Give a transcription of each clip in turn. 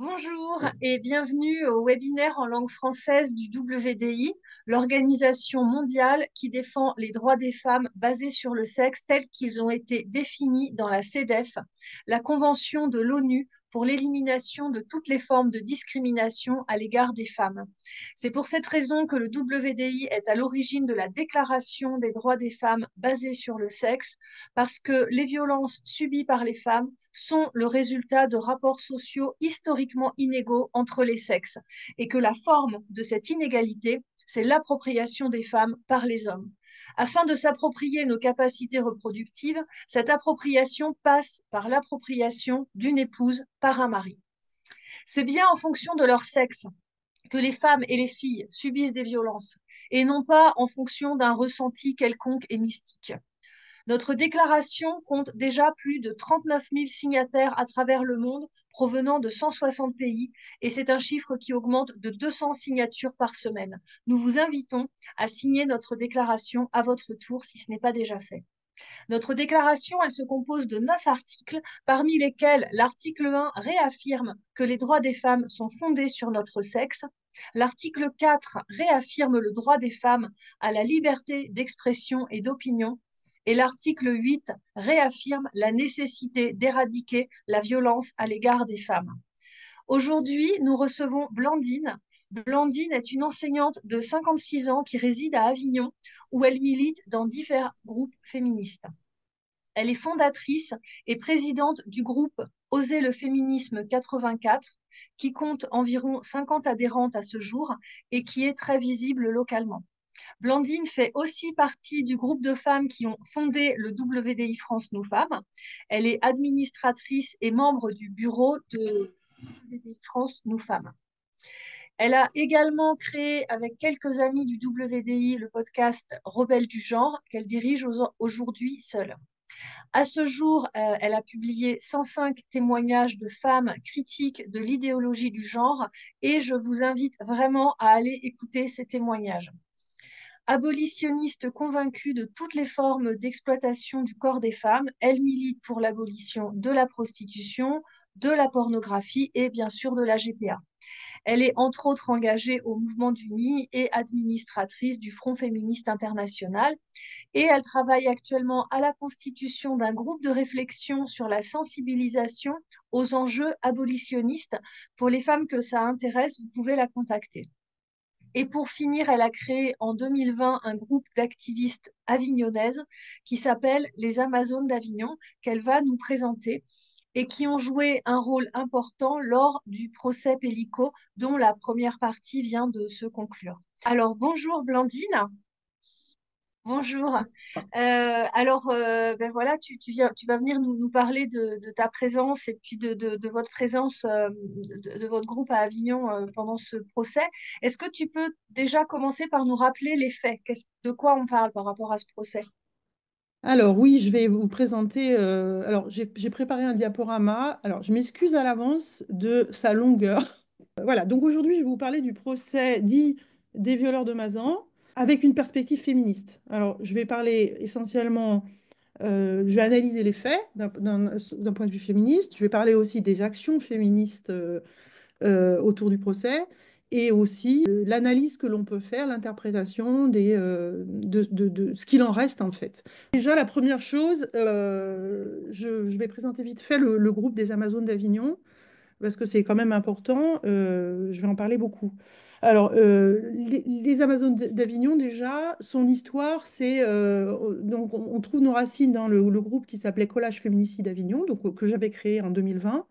Bonjour et bienvenue au webinaire en langue française du WDI, l'organisation mondiale qui défend les droits des femmes basés sur le sexe tels qu'ils ont été définis dans la CEDEF, la Convention de l'ONU pour l'élimination de toutes les formes de discrimination à l'égard des femmes. C'est pour cette raison que le WDI est à l'origine de la Déclaration des droits des femmes basée sur le sexe, parce que les violences subies par les femmes sont le résultat de rapports sociaux historiquement inégaux entre les sexes et que la forme de cette inégalité, c'est l'appropriation des femmes par les hommes. Afin de s'approprier nos capacités reproductives, cette appropriation passe par l'appropriation d'une épouse par un mari. C'est bien en fonction de leur sexe que les femmes et les filles subissent des violences et non pas en fonction d'un ressenti quelconque et mystique. Notre déclaration compte déjà plus de 39 000 signataires à travers le monde provenant de 160 pays et c'est un chiffre qui augmente de 200 signatures par semaine. Nous vous invitons à signer notre déclaration à votre tour si ce n'est pas déjà fait. Notre déclaration, elle se compose de 9 articles, parmi lesquels l'article 1 réaffirme que les droits des femmes sont fondés sur notre sexe. L'article 4 réaffirme le droit des femmes à la liberté d'expression et d'opinion. Et l'article 8 réaffirme la nécessité d'éradiquer la violence à l'égard des femmes. Aujourd'hui, nous recevons Blandine. Blandine est une enseignante de 56 ans qui réside à Avignon, où elle milite dans divers groupes féministes. Elle est fondatrice et présidente du groupe Oser le féminisme 84, qui compte environ 50 adhérentes à ce jour et qui est très visible localement. Blandine fait aussi partie du groupe de femmes qui ont fondé le WDI France Nous Femmes. Elle est administratrice et membre du bureau de WDI France Nous Femmes. Elle a également créé avec quelques amis du WDI le podcast Rebelles du genre qu'elle dirige aujourd'hui seule. À ce jour, elle a publié 105 témoignages de femmes critiques de l'idéologie du genre et je vous invite vraiment à aller écouter ces témoignages. Abolitionniste convaincue de toutes les formes d'exploitation du corps des femmes, elle milite pour l'abolition de la prostitution, de la pornographie et bien sûr de la GPA. Elle est entre autres engagée au mouvement du NIE et administratrice du Front féministe international. Et elle travaille actuellement à la constitution d'un groupe de réflexion sur la sensibilisation aux enjeux abolitionnistes. Pour les femmes que ça intéresse, vous pouvez la contacter. Et pour finir, elle a créé en 2020 un groupe d'activistes avignonnaises qui s'appelle les Amazones d'Avignon, qu'elle va nous présenter et qui ont joué un rôle important lors du procès Pellico, dont la première partie vient de se conclure. Alors, bonjour Blandine. Bonjour. Ben voilà, tu vas venir nous parler de ta présence et puis de votre présence, de votre groupe à Avignon pendant ce procès. Est-ce que tu peux déjà commencer par nous rappeler les faits? De quoi on parle par rapport à ce procès? Alors oui, je vais vous présenter. Alors j'ai préparé un diaporama. Alors je m'excuse à l'avance de sa longueur. Voilà, donc aujourd'hui je vais vous parler du procès dit des violeurs de Mazan avec une perspective féministe. Alors je vais parler essentiellement, je vais analyser les faits d'un point de vue féministe. Je vais parler aussi des actions féministes autour du procès et aussi l'analyse que l'on peut faire, l'interprétation de ce qu'il en reste en fait. Déjà, la première chose, je vais présenter vite fait le groupe des Amazones d'Avignon parce que c'est quand même important, je vais en parler beaucoup. Alors, les Amazones d'Avignon, déjà, son histoire, c'est... donc, on trouve nos racines dans le groupe qui s'appelait Collage Féminicide Avignon, donc, que j'avais créé en 2020.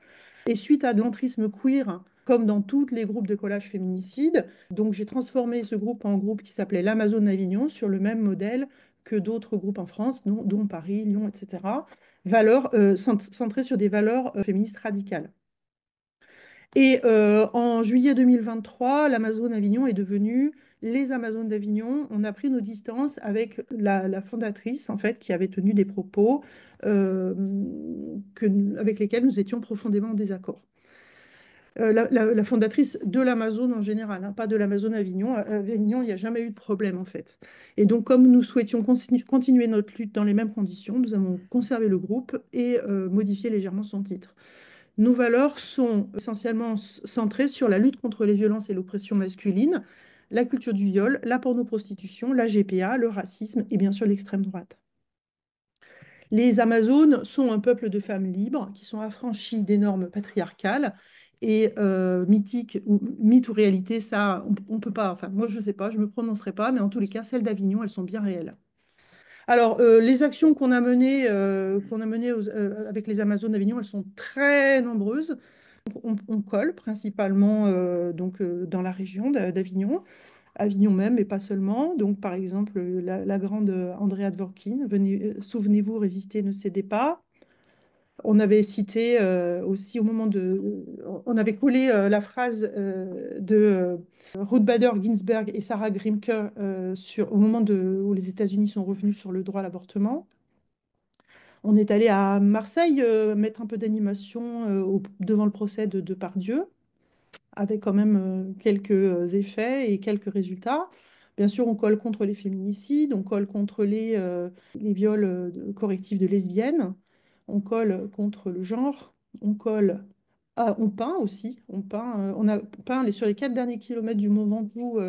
Et suite à de l'entrisme queer, comme dans tous les groupes de collage féminicide, donc j'ai transformé ce groupe en groupe qui s'appelait l'Amazone Avignon sur le même modèle que d'autres groupes en France, dont Paris, Lyon, etc. Valeurs, centrées sur des valeurs féministes radicales. Et en juillet 2023, l'Amazone Avignon est devenue les Amazones d'Avignon. On a pris nos distances avec la fondatrice, en fait, qui avait tenu des propos euh, avec lesquels nous étions profondément en désaccord. La fondatrice de l'Amazone en général, hein, pas de l'Amazone Avignon. À Avignon, il n'y a jamais eu de problème, en fait. Et donc, comme nous souhaitions continuer notre lutte dans les mêmes conditions, nous avons conservé le groupe et modifié légèrement son titre. Nos valeurs sont essentiellement centrées sur la lutte contre les violences et l'oppression masculine, la culture du viol, la pornoprostitution, la GPA, le racisme et bien sûr l'extrême droite. Les Amazones sont un peuple de femmes libres qui sont affranchies des normes patriarcales et mythiques, ou mythe ou réalité, ça, on peut pas, enfin moi je ne sais pas, je ne me prononcerai pas, mais en tous les cas, celles d'Avignon, elles sont bien réelles. Alors, les actions qu'on a menées avec les Amazones d'Avignon, elles sont très nombreuses. On colle principalement dans la région d'Avignon, Avignon même, mais pas seulement. Donc, par exemple, la grande Andrea Dworkin, souvenez-vous, résistez, ne cédez pas. On avait cité aussi au moment de... On avait collé la phrase de Ruth Bader Ginsburg et Sarah Grimke au moment où les États-Unis sont revenus sur le droit à l'avortement. On est allé à Marseille mettre un peu d'animation devant le procès de Depardieu, avec quand même quelques effets et quelques résultats. Bien sûr, on colle contre les féminicides, on colle contre les viols correctifs de lesbiennes, on colle contre le genre, on colle, on peint aussi, on a peint sur les 4 derniers kilomètres du Mont Ventoux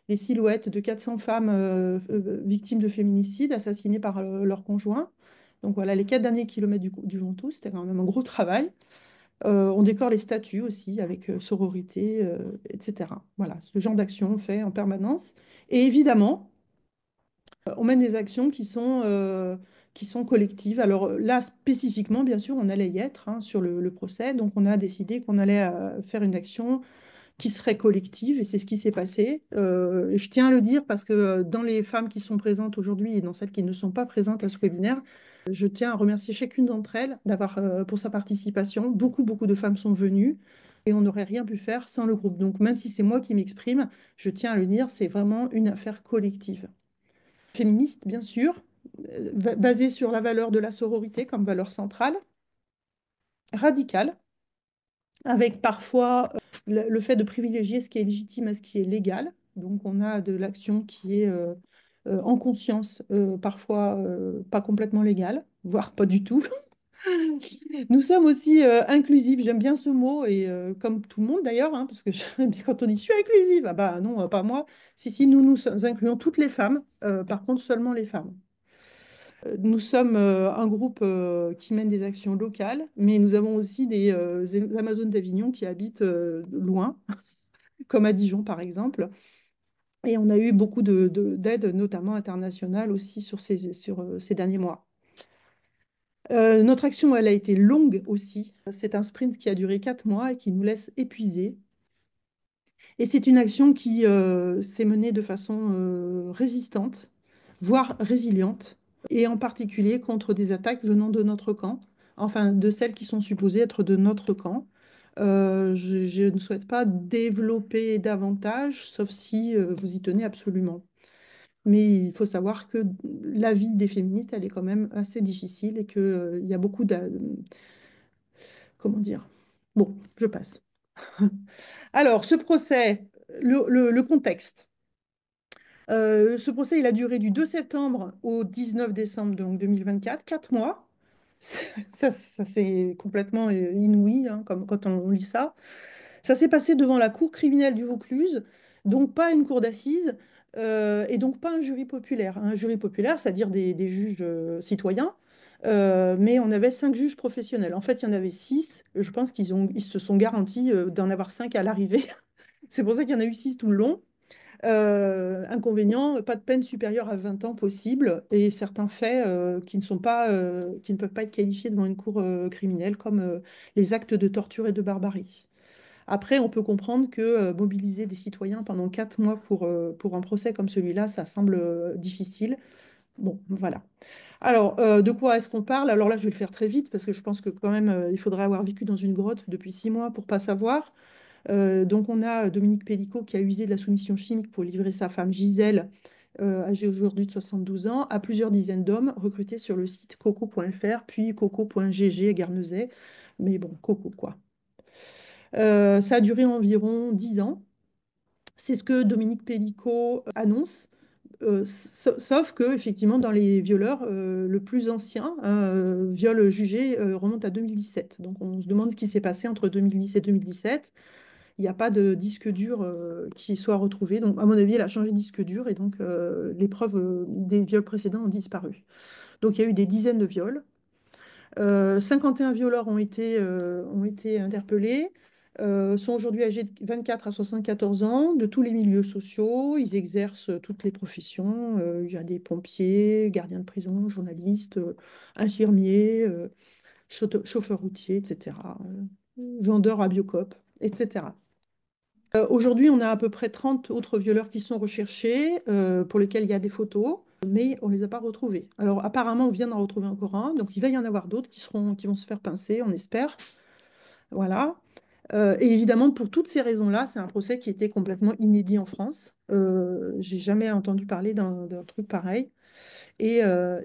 les silhouettes de 400 femmes victimes de féminicides assassinées par leur conjoint. Donc voilà, les 4 derniers kilomètres du Ventoux, c'était quand même un gros travail. On décore les statues aussi avec sororité, etc. Voilà, ce genre d'action on fait en permanence. Et évidemment, on mène des actions qui sont collectives. Alors là, spécifiquement, bien sûr, on allait y être hein, sur le procès. Donc on a décidé qu'on allait faire une action qui serait collective, et c'est ce qui s'est passé. Et je tiens à le dire parce que dans les femmes qui sont présentes aujourd'hui et dans celles qui ne sont pas présentes à ce webinaire, je tiens à remercier chacune d'entre elles pour sa participation. Beaucoup, beaucoup de femmes sont venues et on n'aurait rien pu faire sans le groupe. Donc même si c'est moi qui m'exprime, je tiens à le dire, c'est vraiment une affaire collective. Féministe, bien sûr, basée sur la valeur de la sororité comme valeur centrale, radicale, avec parfois le fait de privilégier ce qui est légitime à ce qui est légal. Donc on a de l'action qui est en conscience, parfois pas complètement légale, voire pas du tout. Nous sommes aussi inclusifs, j'aime bien ce mot, et comme tout le monde d'ailleurs, hein, parce que j'aime bien quand on dit je suis inclusive, ah bah non, pas moi. Si, si, nous incluons toutes les femmes, par contre seulement les femmes. Nous sommes un groupe qui mène des actions locales, mais nous avons aussi des Amazones d'Avignon qui habitent loin, comme à Dijon par exemple. Et on a eu beaucoup d'aides, notamment internationales aussi sur ces derniers mois. Notre action, elle a été longue aussi. C'est un sprint qui a duré 4 mois et qui nous laisse épuisés. Et c'est une action qui s'est menée de façon résistante, voire résiliente, et en particulier contre des attaques venant de notre camp, enfin de celles qui sont supposées être de notre camp. Je ne souhaite pas développer davantage, sauf si vous y tenez absolument. Mais il faut savoir que la vie des féministes, elle est quand même assez difficile et qu'il y a beaucoup de... Comment dire? Bon, je passe. Alors, ce procès, le contexte. Ce procès, il a duré du 2 septembre au 19 décembre donc 2024, 4 mois. Ça, c'est complètement inouï comme quand on lit ça. Ça s'est passé devant la cour criminelle du Vaucluse, donc pas une cour d'assises, et donc pas un jury populaire. Un jury populaire, c'est-à-dire des juges citoyens, mais on avait 5 juges professionnels. En fait, il y en avait 6. Je pense ils se sont garantis d'en avoir 5 à l'arrivée. C'est pour ça qu'il y en a eu 6 tout le long. Inconvénient, pas de peine supérieure à 20 ans possible et certains faits qui ne peuvent pas être qualifiés devant une cour criminelle comme les actes de torture et de barbarie. Après, on peut comprendre que mobiliser des citoyens pendant 4 mois pour un procès comme celui-là, ça semble difficile. Bon, voilà. Alors, de quoi est-ce qu'on parle? Alors là, je vais le faire très vite parce que je pense que quand même, il faudrait avoir vécu dans une grotte depuis 6 mois pour pas savoir. Donc, on a Dominique Pellicot qui a usé de la soumission chimique pour livrer sa femme Gisèle, âgée aujourd'hui de 72 ans, à plusieurs dizaines d'hommes recrutés sur le site coco.fr, puis coco.gg à Guernesey. Mais bon, coco quoi. Ça a duré environ 10 ans. C'est ce que Dominique Pellicot annonce Sauf que, effectivement, dans les violeurs, le plus ancien viol jugé remonte à 2017. Donc, on se demande ce qui s'est passé entre 2010 et 2017. Il n'y a pas de disque dur qui soit retrouvé. Donc, à mon avis, elle a changé de disque dur et donc les preuves des viols précédents ont disparu. Donc, il y a eu des dizaines de viols. 51 violeurs ont été interpellés, sont aujourd'hui âgés de 24 à 74 ans, de tous les milieux sociaux. Ils exercent toutes les professions. Il y a des pompiers, gardiens de prison, journalistes, infirmiers, chauffeurs routiers, etc. Vendeurs à Biocop, etc. Aujourd'hui, on a à peu près 30 autres violeurs qui sont recherchés, pour lesquels il y a des photos, mais on ne les a pas retrouvés. Alors apparemment, on vient d'en retrouver encore un, donc il va y en avoir d'autres qui vont se faire pincer, on espère. Voilà. Et évidemment, pour toutes ces raisons-là, c'est un procès qui était complètement inédit en France. J'ai jamais entendu parler d'un truc pareil. Et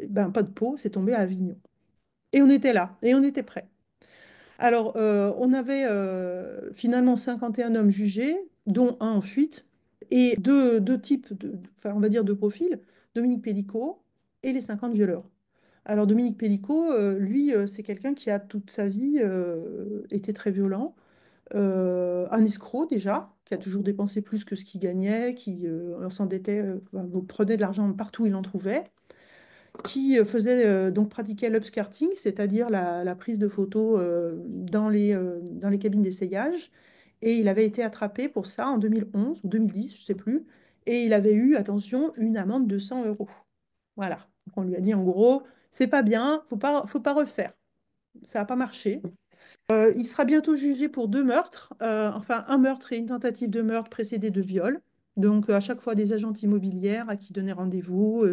ben, pas de peau, c'est tombé à Avignon. Et on était là, et on était prêts. Alors, on avait finalement 51 hommes jugés, dont un en fuite, et deux types, enfin, on va dire deux profils, Dominique Pellicot et les 50 violeurs. Alors, Dominique Pellicot, lui, c'est quelqu'un qui a toute sa vie été très violent, un escroc déjà, qui a toujours dépensé plus que ce qu'il gagnait, qui s'endettait, enfin, prenait de l'argent partout où il en trouvait, qui faisait donc pratiquait l'upskirting, c'est-à-dire la prise de photos dans les cabines d'essayage. Et il avait été attrapé pour ça en 2011 ou 2010, je ne sais plus. Et il avait eu, attention, une amende de 100 euros. Voilà. Donc on lui a dit en gros, c'est pas bien, faut pas refaire. Ça n'a pas marché. Il sera bientôt jugé pour deux meurtres, enfin un meurtre et une tentative de meurtre précédés de viol. Donc à chaque fois des agentes immobilières à qui donner rendez-vous.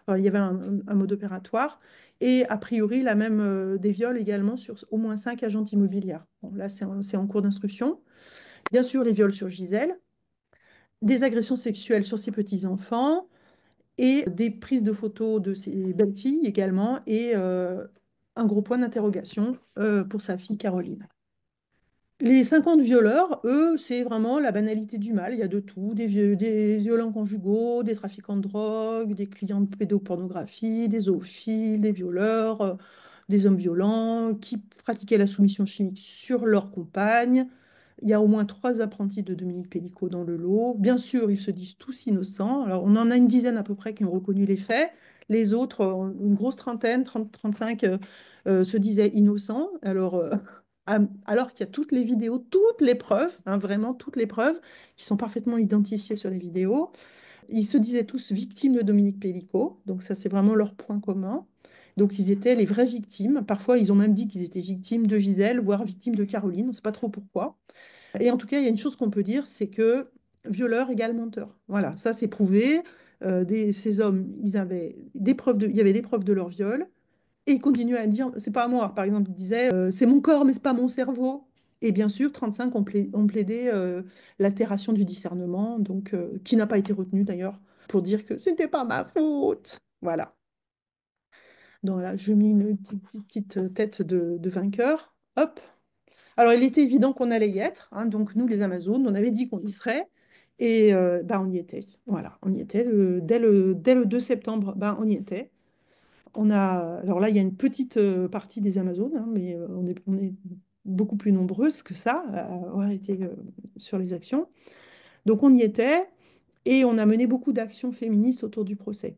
Il y avait un mode opératoire. Et a priori, la même des viols également sur au moins cinq agentes immobilières. Bon, là, c'est en cours d'instruction. Bien sûr, les viols sur Gisèle, des agressions sexuelles sur ses petits-enfants et des prises de photos de ses belles-filles également et un gros point d'interrogation pour sa fille Caroline. Les 50 violeurs, eux, c'est vraiment la banalité du mal. Il y a de tout, des violents conjugaux, des trafiquants de drogue, des clients de pédopornographie, des zoophiles, des violeurs, des hommes violents qui pratiquaient la soumission chimique sur leur compagne. Il y a au moins trois apprentis de Dominique Pellicot dans le lot. Bien sûr, ils se disent tous innocents. Alors, on en a une dizaine à peu près qui ont reconnu les faits. Les autres, une grosse trentaine, 30, 35, se disaient innocents. Alors qu'il y a toutes les vidéos, toutes les preuves, hein, vraiment toutes les preuves, qui sont parfaitement identifiées sur les vidéos. Ils se disaient tous victimes de Dominique Pellicot, donc ça c'est vraiment leur point commun. Donc ils étaient les vraies victimes. Parfois ils ont même dit qu'ils étaient victimes de Gisèle, voire victimes de Caroline, on ne sait pas trop pourquoi. Et en tout cas, il y a une chose qu'on peut dire, c'est que violeur égale menteur. Voilà, ça c'est prouvé. Ces hommes, ils avaient des preuves il y avait des preuves de leur viol. Et il continuait à dire, c'est pas à moi. Par exemple, il disait, c'est mon corps, mais c'est pas mon cerveau. Et bien sûr, 35 ont plaidé l'altération du discernement, donc qui n'a pas été retenu d'ailleurs, pour dire que ce n'était pas ma faute. Voilà. Donc là, je mis une petite tête de vainqueur. Hop. Alors, il était évident qu'on allait y être. Hein, donc, nous, les Amazones, on avait dit qu'on y serait. Et bah, on y était. Voilà, on y était. Dès le 2 septembre, bah, on y était. Alors là, il y a une petite partie des Amazones, hein, mais on est beaucoup plus nombreuses que ça à avoir été sur les actions. Donc on y était et on a mené beaucoup d'actions féministes autour du procès.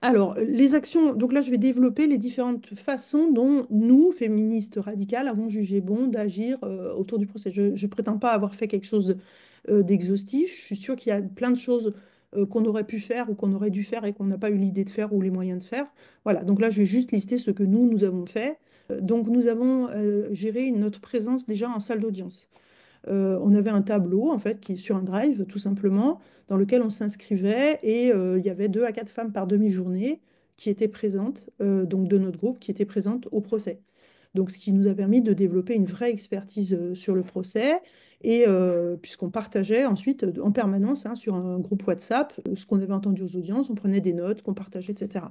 Alors, les actions, donc là, je vais développer les différentes façons dont nous, féministes radicales, avons jugé bon d'agir autour du procès. Je ne prétends pas avoir fait quelque chose d'exhaustif. Je suis sûre qu'il y a plein de choses qu'on aurait pu faire ou qu'on aurait dû faire et qu'on n'a pas eu l'idée de faire ou les moyens de faire. Voilà, donc là, je vais juste lister ce que nous avons fait. Donc, nous avons géré notre présence déjà en salle d'audience. On avait un tableau, en fait, qui est sur un drive, tout simplement, dans lequel on s'inscrivait et il y avait deux à quatre femmes par demi-journée qui étaient présentes, donc de notre groupe, qui étaient présentes au procès. Donc, ce qui nous a permis de développer une vraie expertise sur le procès et puisqu'on partageait ensuite en permanence hein, sur un groupe WhatsApp ce qu'on avait entendu aux audiences, on prenait des notes, qu'on partageait, etc.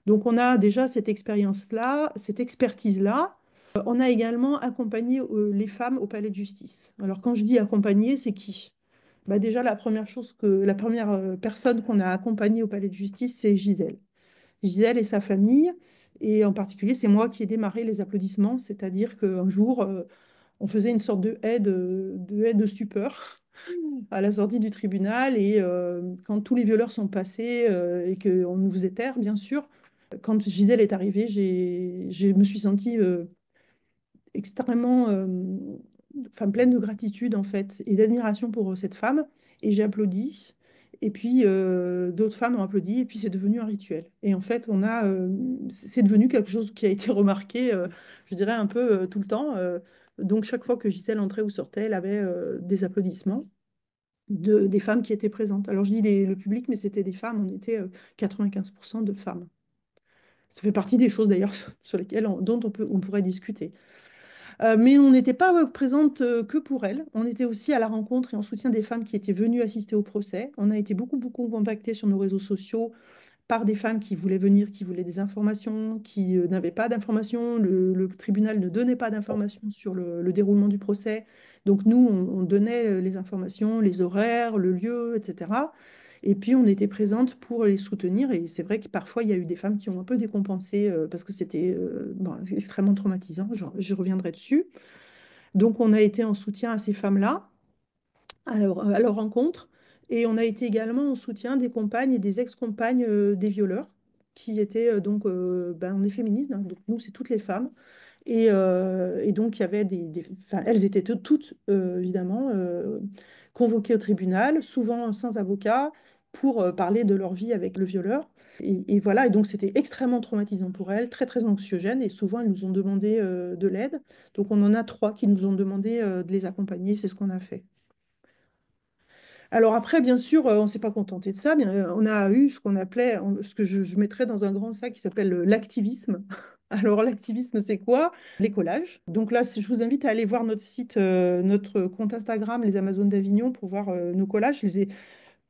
Donc, on a déjà cette expérience-là, cette expertise-là. On a également accompagné les femmes au palais de justice. Alors, quand je dis accompagner, c'est qui? Bah déjà, la première personne qu'on a accompagnée au palais de justice, c'est Gisèle. Gisèle et sa famille. Et en particulier, c'est moi qui ai démarré les applaudissements, c'est-à-dire qu'un jour, on faisait une sorte de haie de stupeur à la sortie du tribunal. Et quand tous les violeurs sont passés et qu'on nous faisait taire, bien sûr, quand Gisèle est arrivée, je me suis sentie extrêmement, enfin, pleine de gratitude en fait et d'admiration pour cette femme. Et j'ai applaudi. Et puis d'autres femmes ont applaudi. Et puis c'est devenu un rituel. Et en fait, c'est devenu quelque chose qui a été remarqué, je dirais un peu tout le temps. Donc chaque fois que Gisèle entrait ou sortait, elle avait des applaudissements des femmes qui étaient présentes. Alors je dis le public, mais c'était des femmes. On était 95% de femmes. Ça fait partie des choses d'ailleurs sur lesquelles on pourrait discuter. Mais on n'était pas présente que pour elles. On était aussi à la rencontre et en soutien des femmes qui étaient venues assister au procès. On a été beaucoup, beaucoup contactés sur nos réseaux sociaux par des femmes qui voulaient venir, qui voulaient des informations, qui n'avaient pas d'informations. Le tribunal ne donnait pas d'informations sur le déroulement du procès. Donc nous, on donnait les informations, les horaires, le lieu, etc. Et puis on était présente pour les soutenir. Et c'est vrai que parfois, il y a eu des femmes qui ont un peu décompensé parce que c'était bon, extrêmement traumatisant. Je reviendrai dessus. Donc on a été en soutien à ces femmes-là à leur rencontre. Et on a été également en soutien des compagnes et des ex-compagnes des violeurs, qui étaient ben, on est féministes, hein, donc nous, c'est toutes les femmes. Et donc, il y avait enfin, elles étaient toutes, évidemment, convoquées au tribunal, souvent sans avocat, pour parler de leur vie avec le violeur. Et voilà, et donc c'était extrêmement traumatisant pour elles, très, très anxiogène, et souvent, elles nous ont demandé de l'aide. Donc, on en a trois qui nous ont demandé de les accompagner, c'est ce qu'on a fait. Alors après, bien sûr, on ne s'est pas contenté de ça. On a eu ce qu'on appelait, ce que je mettrais dans un grand sac qui s'appelle l'activisme. Alors l'activisme, c'est quoi? Les collages. Donc là, je vous invite à aller voir notre site, notre compte Instagram, les Amazones d'Avignon, pour voir nos collages. Je les ai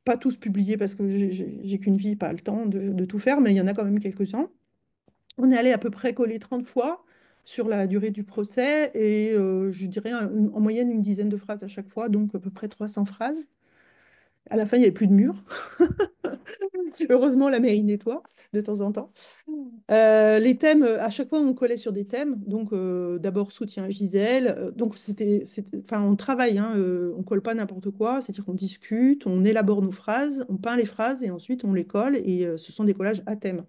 pas tous publiés parce que j'ai qu'une vie, pas le temps de tout faire, mais il y en a quand même quelques-uns. On est allé à peu près coller 30 fois sur la durée du procès et je dirais en moyenne une dizaine de phrases à chaque fois, donc à peu près 300 phrases. À la fin, il n'y avait plus de mur. Heureusement, la mairie nettoie de temps en temps. Les thèmes, à chaque fois, on collait sur des thèmes. Donc, d'abord, soutien à Gisèle. Donc, enfin, on travaille, hein, on colle pas n'importe quoi. C'est-à-dire qu'on discute, on élabore nos phrases, on peint les phrases et ensuite on les colle. Et ce sont des collages à thème.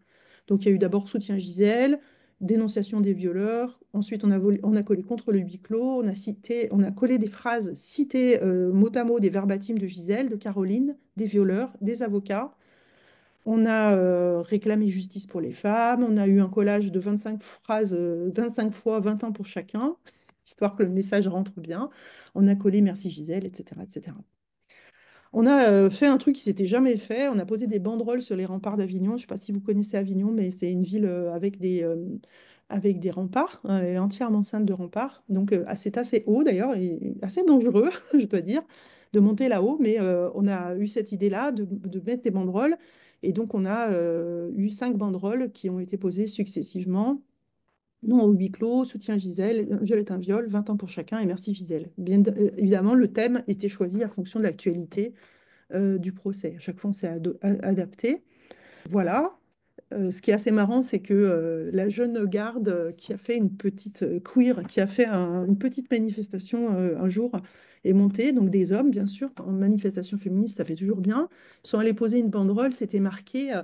Donc, il y a eu d'abord soutien à Gisèle, dénonciation des violeurs. Ensuite, on a collé contre le huis clos. On a collé des phrases citées mot à mot des verbatims de Gisèle, de Caroline, des violeurs, des avocats. On a réclamé justice pour les femmes. On a eu un collage de 25 phrases, 25 fois 20 ans pour chacun, histoire que le message rentre bien. On a collé merci Gisèle, etc., etc. On a fait un truc qui s'était jamais fait. On a posé des banderoles sur les remparts d'Avignon. Je ne sais pas si vous connaissez Avignon, mais c'est une ville avec des remparts. Elle est entièrement ceinte de remparts. Donc, c'est assez haut d'ailleurs et assez dangereux, je dois dire, de monter là-haut. Mais on a eu cette idée-là de mettre des banderoles. Et donc, on a eu 5 banderoles qui ont été posées successivement. Non au huis clos, soutien Gisèle, un viol est un viol, 20 ans pour chacun et merci Gisèle. Bien évidemment, le thème était choisi en fonction de l'actualité du procès. À chaque fois, on s'est adapté. Voilà. Ce qui est assez marrant, c'est que la jeune garde qui a fait une petite queer, qui a fait une petite manifestation un jour, est montée, donc des hommes, bien sûr, en manifestation féministe, ça fait toujours bien, sont allés poser une banderole, c'était marqué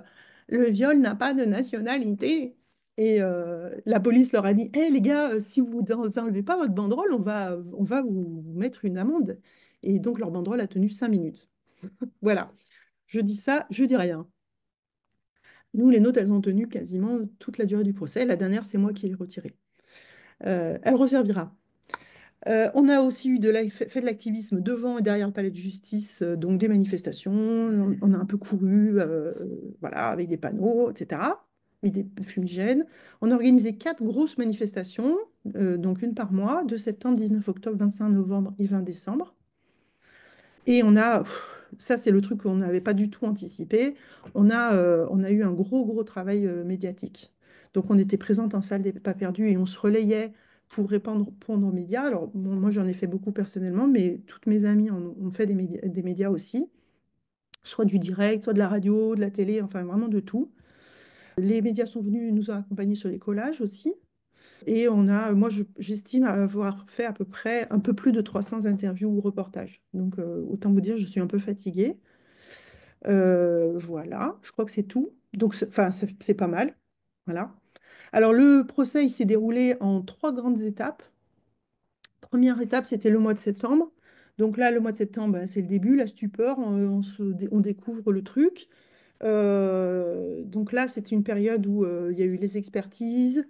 le viol n'a pas de nationalité. Et la police leur a dit, hé les gars, si vous n'enlevez pas votre banderole, on va vous mettre une amende. Et donc leur banderole a tenu 5 minutes. Voilà, je dis ça, je dis rien. Nous, les nôtres, elles ont tenu quasiment toute la durée du procès. La dernière, c'est moi qui l'ai retirée. Elle resservira. On a aussi fait de l'activisme devant et derrière le palais de justice, donc des manifestations. On a un peu couru, voilà, avec des panneaux, etc., avec des fumigènes. On a organisé 4 grosses manifestations, donc une par mois, 2 septembre, 19 octobre, 25 novembre et 20 décembre. Et ça c'est le truc qu'on n'avait pas du tout anticipé, on a eu un gros, gros travail médiatique. Donc on était présente en salle des pas perdus et on se relayait répondre aux médias. Alors, bon, moi, j'en ai fait beaucoup personnellement, mais toutes mes amies ont fait des médias aussi, soit du direct, soit de la radio, de la télé, enfin vraiment de tout. Les médias sont venus nous accompagner sur les collages aussi. Et j'estime avoir fait à peu près un peu plus de 300 interviews ou reportages. Donc, autant vous dire, je suis un peu fatiguée. Voilà, je crois que c'est tout. Donc, enfin, c'est pas mal. Voilà. Alors, le procès, il s'est déroulé en trois grandes étapes. Première étape, c'était le mois de septembre. Donc là, le mois de septembre, ben, c'est le début, la stupeur, on découvre le truc. Donc là, c'était une période où il y a eu les expertises,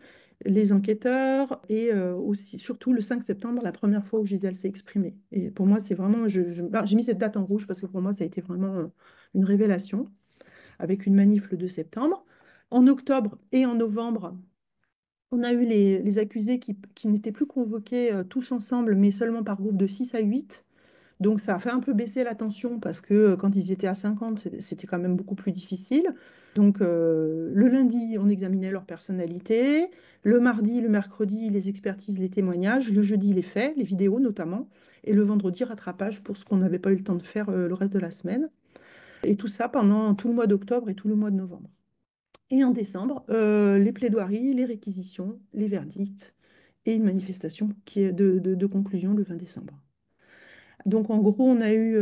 les enquêteurs et aussi, surtout le 5 septembre, la première fois où Gisèle s'est exprimée. Et pour moi, c'est vraiment, j'ai mis cette date en rouge parce que pour moi, ça a été vraiment une révélation avec une manif le 2 septembre. En octobre et en novembre, on a eu les accusés qui n'étaient plus convoqués tous ensemble, mais seulement par groupe de 6 à 8. Donc ça a fait un peu baisser la tension parce que quand ils étaient à 50, c'était quand même beaucoup plus difficile. Donc le lundi, on examinait leur personnalité. Le mardi, le mercredi, les expertises, les témoignages. Le jeudi, les faits, les vidéos notamment. Et le vendredi, rattrapage pour ce qu'on n'avait pas eu le temps de faire le reste de la semaine. Et tout ça pendant tout le mois d'octobre et tout le mois de novembre. Et en décembre, les plaidoiries, les réquisitions, les verdicts et une manifestation qui est de conclusion le 20 décembre. Donc en gros, on a eu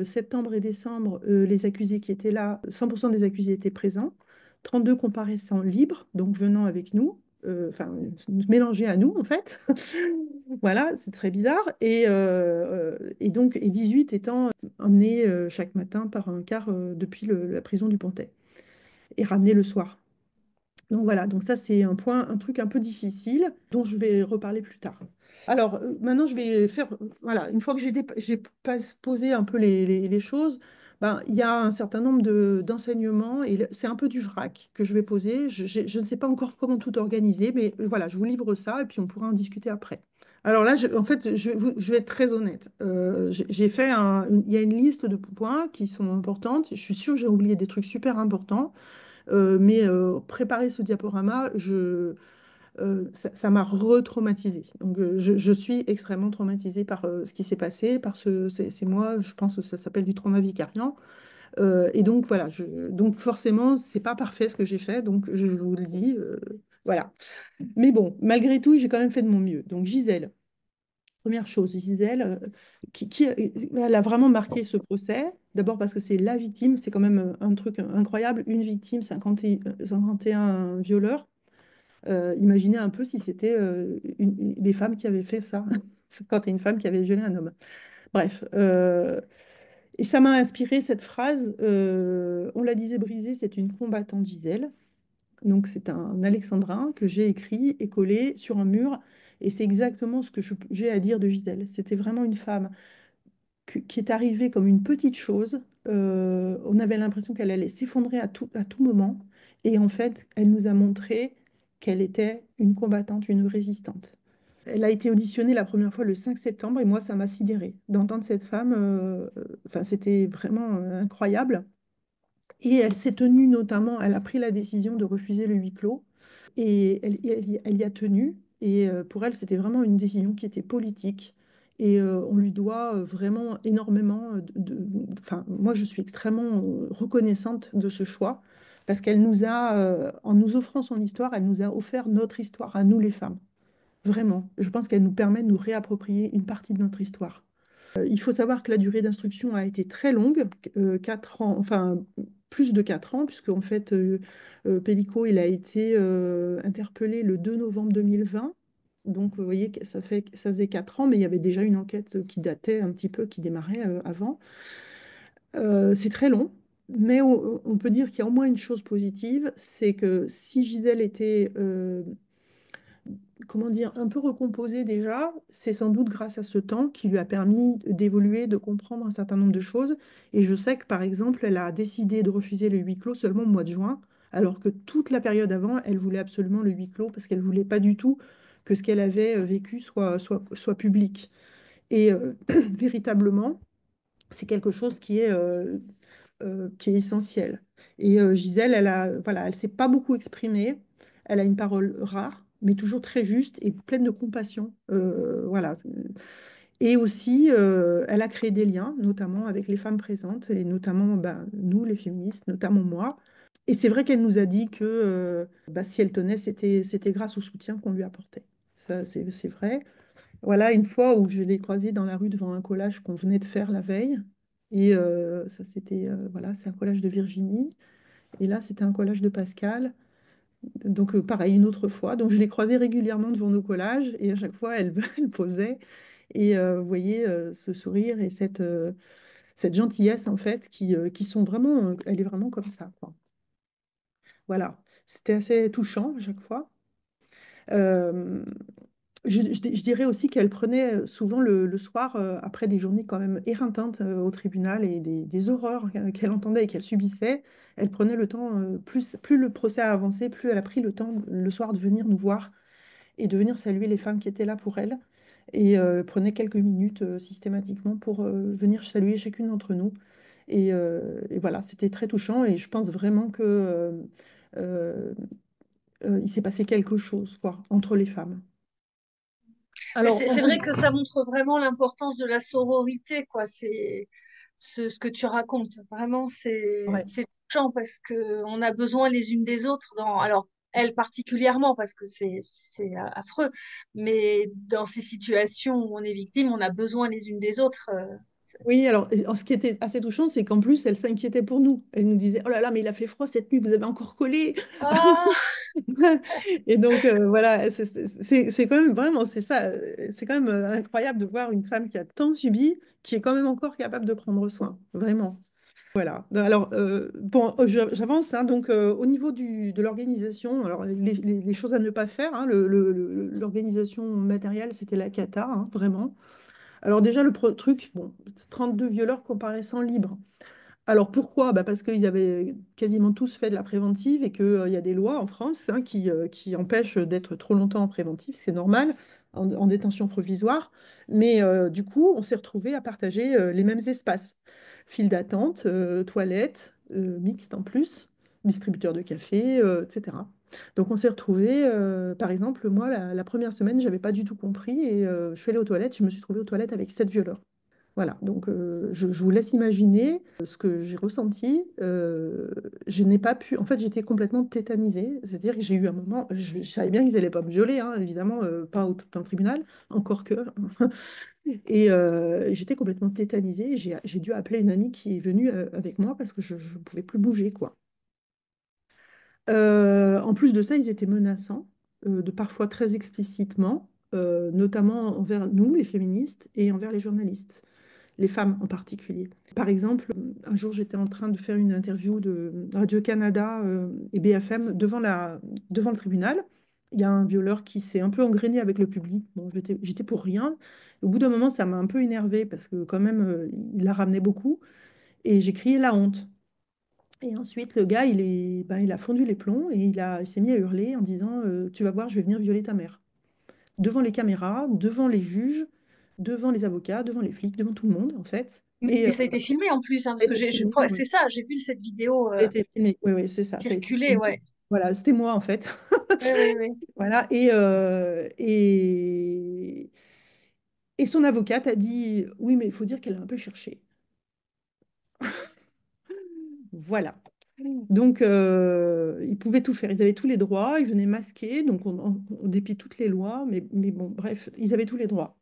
septembre et décembre, les accusés qui étaient là, 100% des accusés étaient présents, 32 comparaissants libres, donc venant avec nous, enfin mélangés à nous en fait. Voilà, c'est très bizarre. Et 18 étant emmenés chaque matin par un car depuis la prison du Pontet et ramenés le soir. Donc voilà, donc ça c'est un truc un peu difficile dont je vais reparler plus tard. Alors maintenant je vais faire, voilà, une fois que j'ai posé un peu les choses, ben, il y a un certain nombre d'enseignements et c'est un peu du vrac que je vais poser. Je ne sais pas encore comment tout organiser, mais voilà, je vous livre ça et puis on pourra en discuter après. Alors là, en fait, je vais être très honnête. J'ai fait il y a une liste de points qui sont importantes. Je suis sûre que j'ai oublié des trucs super importants. Mais préparer ce diaporama, ça m'a retraumatisée. Donc, je suis extrêmement traumatisée par ce qui s'est passé, c'est moi, je pense que ça s'appelle du trauma vicariant. Et donc, voilà, donc forcément, c'est pas parfait ce que j'ai fait, donc je vous le dis, voilà. Mais bon, malgré tout, j'ai quand même fait de mon mieux. Donc, Gisèle. Première chose, Gisèle, elle a vraiment marqué ce procès. D'abord parce que c'est la victime, c'est quand même un truc incroyable. Une victime, 51 violeurs. Imaginez un peu si c'était des femmes qui avaient fait ça. 51 femmes qui avaient violé un homme. Bref. Et ça m'a inspiré cette phrase, on la disait brisée, c'est une combattante Gisèle. Donc c'est un alexandrin que j'ai écrit et collé sur un mur. Et c'est exactement ce que j'ai à dire de Gisèle. C'était vraiment une femme qui est arrivée comme une petite chose. On avait l'impression qu'elle allait s'effondrer à tout moment. Et en fait, elle nous a montré qu'elle était une combattante, une résistante. Elle a été auditionnée la première fois le 5 septembre et moi, ça m'a sidérée. D'entendre cette femme, enfin, c'était vraiment incroyable. Et elle s'est tenue notamment, elle a pris la décision de refuser le huis clos et elle y a tenu. Et pour elle, c'était vraiment une décision qui était politique. Et on lui doit vraiment énormément enfin, moi, je suis extrêmement reconnaissante de ce choix parce qu'elle nous a, en nous offrant son histoire, elle nous a offert notre histoire à nous les femmes. Vraiment. Je pense qu'elle nous permet de nous réapproprier une partie de notre histoire. Il faut savoir que la durée d'instruction a été très longue, 4 ans, enfin plus de 4 ans, puisque en fait, Pellico, il a été interpellé le 2 novembre 2020. Donc, vous voyez, que ça faisait 4 ans, mais il y avait déjà une enquête qui datait un petit peu, qui démarrait avant. C'est très long, mais on peut dire qu'il y a au moins une chose positive, c'est que si Gisèle était comment dire, un peu recomposée déjà, c'est sans doute grâce à ce temps qui lui a permis d'évoluer, de comprendre un certain nombre de choses. Et je sais que, par exemple, elle a décidé de refuser le huis clos seulement au mois de juin, alors que toute la période avant, elle voulait absolument le huis clos parce qu'elle voulait pas du tout que ce qu'elle avait vécu soit public. Et véritablement, c'est quelque chose qui est essentiel. Et Gisèle, voilà, elle s'est pas beaucoup exprimée, elle a une parole rare. mais toujours très juste et pleine de compassion. Voilà. Et aussi, elle a créé des liens, notamment avec les femmes présentes, et notamment bah, nous, les féministes, notamment moi. Et c'est vrai qu'elle nous a dit que bah, si elle tenait, c'était grâce au soutien qu'on lui apportait. Ça, c'est vrai. Voilà, une fois où je l'ai croisée dans la rue devant un collage qu'on venait de faire la veille. Et ça, c'était, voilà, c'est un collage de Virginie. Et là, c'était un collage de Pascal. Donc, pareil, une autre fois. Donc, je l'ai croisée régulièrement devant nos collages. Et à chaque fois, elle, elle posait. Et vous voyez ce sourire et cette gentillesse, en fait, qui sont vraiment, elle est vraiment comme ça, quoi. Voilà, c'était assez touchant à chaque fois. Euh, je dirais aussi qu'elle prenait souvent le soir, après des journées quand même éreintantes au tribunal et des horreurs qu'elle entendait et qu'elle subissait, elle prenait le temps, plus le procès a avancé, plus elle a pris le temps le soir de venir nous voir et de venir saluer les femmes qui étaient là pour elle. Et prenait quelques minutes systématiquement pour venir saluer chacune d'entre nous. Et voilà, c'était très touchant et je pense vraiment que euh, il s'est passé quelque chose quoi, entre les femmes. Mais Alors, c'est vrai que ça montre vraiment l'importance de la sororité, quoi. C'est ce que tu racontes. Vraiment, ouais. c'est touchant parce que on a besoin les unes des autres dans, alors, elle particulièrement parce que c'est affreux, mais dans ces situations où on est victime, on a besoin les unes des autres. Oui, alors, ce qui était assez touchant, c'est qu'en plus, elle s'inquiétait pour nous. Elle nous disait, oh là là, mais il a fait froid cette nuit, vous avez encore collé. Ah, Et donc, voilà, c'est quand même vraiment, c'est ça, c'est quand même incroyable de voir une femme qui a tant subi, qui est quand même encore capable de prendre soin, vraiment. Voilà. Alors, bon, j'avance, hein, donc, au niveau de l'organisation, alors les choses à ne pas faire, hein, l'organisation matérielle, c'était la cata, hein, vraiment. Alors déjà, truc, bon, 32 violeurs comparaissant libres. Alors pourquoi? Bah parce qu'ils avaient quasiment tous fait de la préventive et qu'il y a des lois en France hein, qui empêchent d'être trop longtemps en préventive, c'est normal, en détention provisoire. Mais du coup, on s'est retrouvés à partager les mêmes espaces. File d'attente, toilettes, mixtes en plus, distributeur de café, etc. Donc on s'est retrouvés, par exemple, moi, la première semaine, j'avais pas du tout compris et je suis allée aux toilettes, je me suis trouvée aux toilettes avec 7 violeurs. Voilà, donc je vous laisse imaginer ce que j'ai ressenti. Je n'ai pas pu, en fait, j'étais complètement tétanisée. C'est-à-dire que j'ai eu un moment, je savais bien qu'ils n'allaient pas me violer, hein, évidemment, pas dans le tribunal, encore que. Et j'étais complètement tétanisée. J'ai dû appeler une amie qui est venue avec moi parce que je ne pouvais plus bouger, quoi. En plus de ça, ils étaient menaçants, de parfois très explicitement, notamment envers nous, les féministes, et envers les journalistes, les femmes en particulier. Par exemple, un jour, j'étais en train de faire une interview de Radio-Canada et BFM devant le tribunal. Il y a un violeur qui s'est un peu engrainé avec le public. Bon, j'étais pour rien. Au bout d'un moment, ça m'a un peu énervée parce que quand même, il la ramenait beaucoup. Et j'ai crié la honte. Et ensuite, le gars, il a fondu les plombs et il s'est mis à hurler en disant tu vas voir, je vais venir violer ta mère. Devant les caméras, devant les juges, devant les avocats, devant les flics, devant tout le monde, en fait. Et mais ça a été filmé en plus, hein, ça a parce que été filmé, ouais. c'est ça, j'ai vu cette vidéo Ça a été filmé. Oui, oui, c'est ça, ça a été circuler, filmé. ouais. Voilà, c'était moi, en fait. Oui, oui, oui. Voilà, et son avocate a dit oui, mais il faut dire qu'elle a un peu cherché. Voilà. Donc, ils pouvaient tout faire. Ils avaient tous les droits. Ils venaient masquer. Donc, on dépit toutes les lois. Mais bon, bref, ils avaient tous les droits.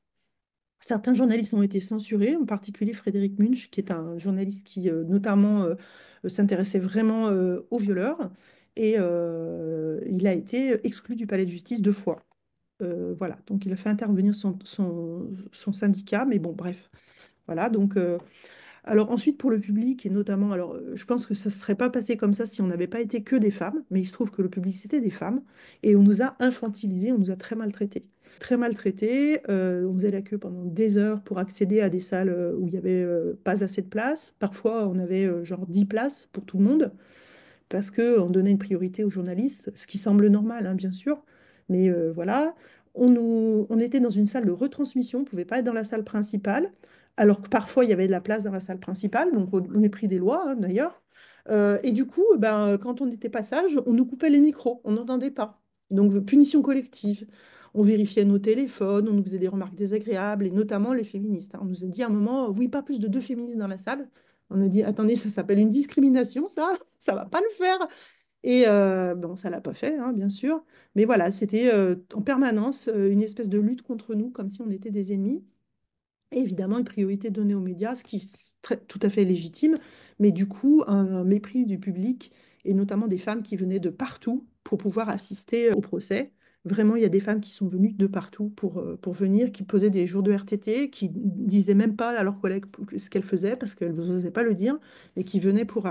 Certains journalistes ont été censurés, en particulier Frédéric Munch, qui est un journaliste qui, notamment, s'intéressait vraiment aux violeurs. Et il a été exclu du palais de justice 2 fois. Voilà. Donc, il a fait intervenir son syndicat. Mais bon, bref. Voilà. Donc, alors ensuite, pour le public, et notamment, alors je pense que ça ne serait pas passé comme ça si on n'avait pas été que des femmes, mais il se trouve que le public, c'était des femmes, et on nous a infantilisés, on nous a très maltraités. Très maltraités, on faisait la queue pendant des heures pour accéder à des salles où il n'y avait pas assez de place. Parfois, on avait genre 10 places pour tout le monde parce qu'on donnait une priorité aux journalistes, ce qui semble normal, hein, bien sûr. Mais voilà, on était dans une salle de retransmission, on ne pouvait pas être dans la salle principale, alors que parfois il y avait de la place dans la salle principale, donc au mépris des lois hein, d'ailleurs. Et du coup, ben, quand on était passage, on nous coupait les micros, on n'entendait pas. Donc, punition collective. On vérifiait nos téléphones, on nous faisait des remarques désagréables, et notamment les féministes, hein. On nous a dit à un moment, oui, pas plus de deux féministes dans la salle. On a dit, attendez, ça s'appelle une discrimination, ça, ça va pas le faire. Et bon, ça l'a pas fait, hein, bien sûr. Mais voilà, c'était en permanence une espèce de lutte contre nous, comme si on était des ennemis. Et évidemment, une priorité donnée aux médias, ce qui est tout à fait légitime, mais du coup, un mépris du public, et notamment des femmes qui venaient de partout pour pouvoir assister au procès. Vraiment, il y a des femmes qui sont venues de partout pour venir, qui posaient des jours de RTT, qui disaient même pas à leurs collègues ce qu'elles faisaient, parce qu'elles n'osaient pas le dire, et qui venaient pour